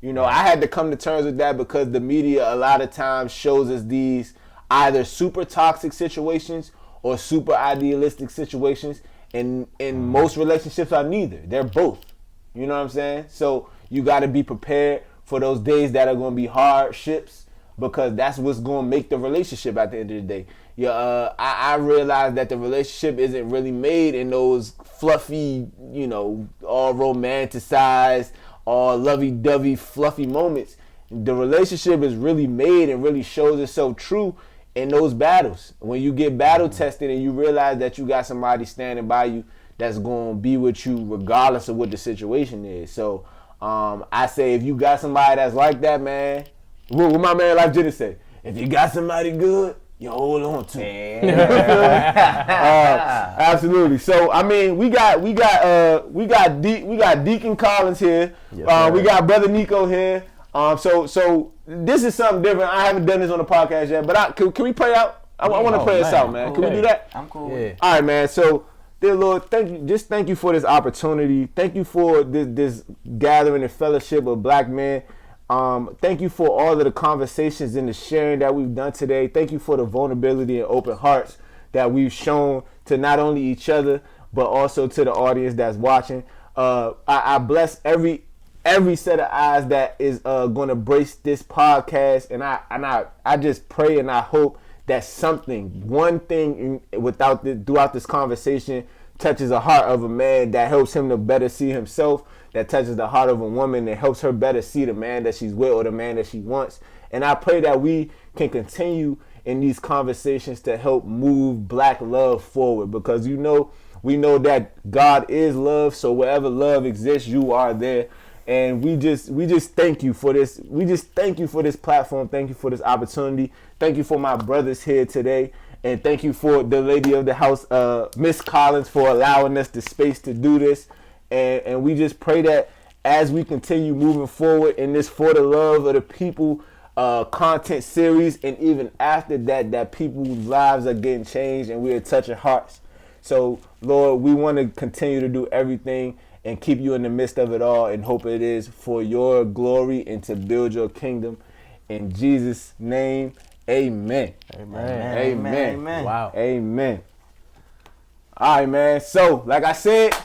You know, I had to come to terms with that, because the media a lot of times shows us these either super toxic situations or super idealistic situations, and most relationships are neither. They're both. You know what I'm saying? So you got to be prepared for those days that are going to be hardships, because that's what's going to make the relationship at the end of the day. Yeah, I realized that the relationship isn't really made in those fluffy, you know, all romanticized, all lovey-dovey, fluffy moments. The relationship is really made and really shows itself true in those battles. When you get battle tested and you realize that you got somebody standing by you that's going to be with you regardless of what the situation is. So I say, if you got somebody that's like that, man, what my man Life Jenny say, if you got somebody good, you hold on to it. Absolutely. So I mean, we got Deacon Collins here. Yes, we got Brother Neko here. So this is something different. I haven't done this on the podcast yet, but can we play out? I want to play this out, man. Can we do that? I'm cool. Yeah. All right, man. So, dear Lord, thank you for this opportunity. Thank you for this gathering and fellowship of black men. Thank you for all of the conversations and the sharing that we've done today. Thank you for the vulnerability and open hearts that we've shown to not only each other, but also to the audience that's watching. I bless every set of eyes that is going to brace this podcast, and I just pray and I hope that one thing throughout this conversation touches the heart of a man, that helps him to better see himself, that touches the heart of a woman, that helps her better see the man that she's with or the man that she wants. And I pray that we can continue in these conversations to help move black love forward, because we know that God is love, so wherever love exists, you are there. And we just thank you for this. We just thank you for this platform. Thank you for this opportunity. Thank you for my brothers here today. And thank you for the lady of the house, Miss Collins, for allowing us the space to do this. And we just pray that as we continue moving forward in this For the Love of the People content series, and even after that people's lives are getting changed and we are touching hearts. So, Lord, we want to continue to do everything and keep you in the midst of it all, and hope it is for your glory and to build your kingdom. In Jesus' name, amen. Amen. Amen. Amen. Wow. Amen. All right, man. So, like I said,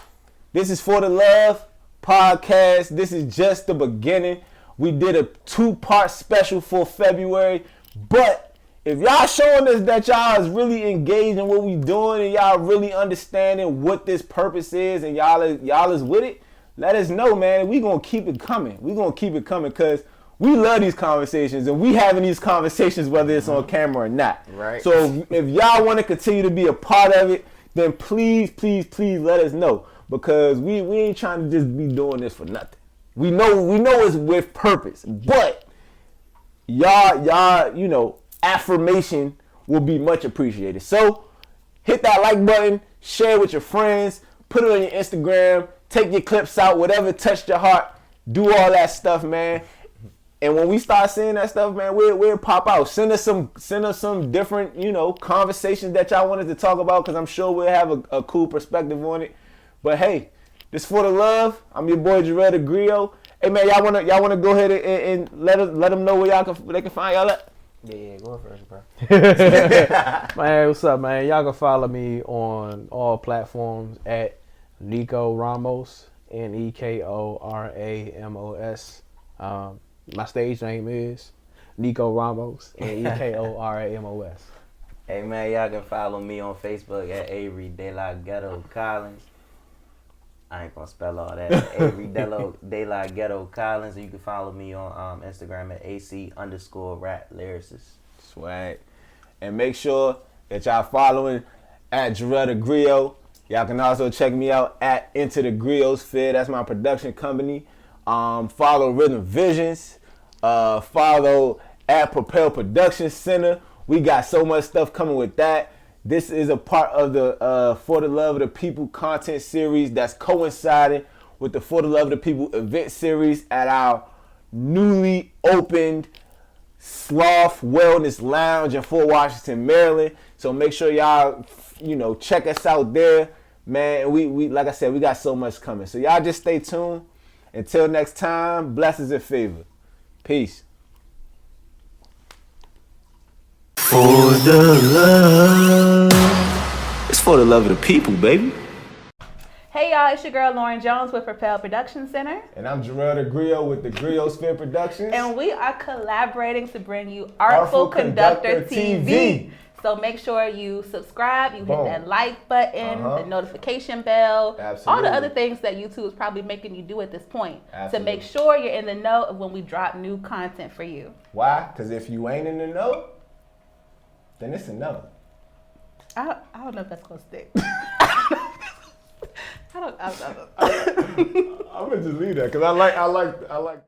this is For the Love podcast. This is just the beginning. We did a 2-part special for February, but if y'all showing us that y'all is really engaged in what we doing and y'all really understanding what this purpose is and y'all is with it, let us know, man. We gonna keep it coming. We gonna keep it coming because we love these conversations and we having these conversations whether it's on camera or not. Right. So if y'all want to continue to be a part of it, then please let us know, because we ain't trying to just be doing this for nothing. We know it's with purpose, but y'all, affirmation will be much appreciated. So hit that like button, share with your friends, put it on your Instagram, take your clips out, whatever touched your heart, do all that stuff, man. And when we start seeing that stuff, man, we'll pop out. Send us some different, conversations that y'all wanted to talk about, because I'm sure we'll have a cool perspective on it. But hey, this For the Love. I'm your boy Jarrell T.G. Hey man, y'all wanna go ahead and let them know where they can find y'all at? Yeah, go first, bro. Man, what's up, man? Y'all can follow me on all platforms at Neko Ramos, NEKO RAMOS. My stage name is Neko Ramos, NEKO RAMOS. Hey man, y'all can follow me on Facebook at Avery De La Ghetto Collins. I ain't gonna spell all that. Avery De La Ghetto Collins. And you can follow me on Instagram at AC_rap lyricist. Swag. And make sure that y'all following at Jarrell T.G. Y'all can also check me out at Into the Griosphere. That's my production company. Follow Rhythm Visions. Follow at Propel Production Center. We got so much stuff coming with that. This is a part of the For the Love of the People content series that's coinciding with the For the Love of the People event series at our newly opened Sloth Wellness Lounge in Fort Washington, Maryland. So make sure y'all, check us out there, man. We like I said, we got so much coming. So y'all just stay tuned. Until next time, blessings and favor. Peace. For the love. It's for the love of the people, baby. Hey y'all, it's your girl Lauren Jones with Propel Production Center. And I'm Jarrell T.G. with the Griosphere Productions. And we are collaborating to bring you Artful Conductor TV. So make sure you subscribe, you hit that like button, the notification bell, all the other things that YouTube is probably making you do at this point to make sure you're in the know of when we drop new content for you. Why? Because if you ain't in the know, then it's a no. I don't know if that's gonna stick. I don't. I'm gonna just leave that because I like that.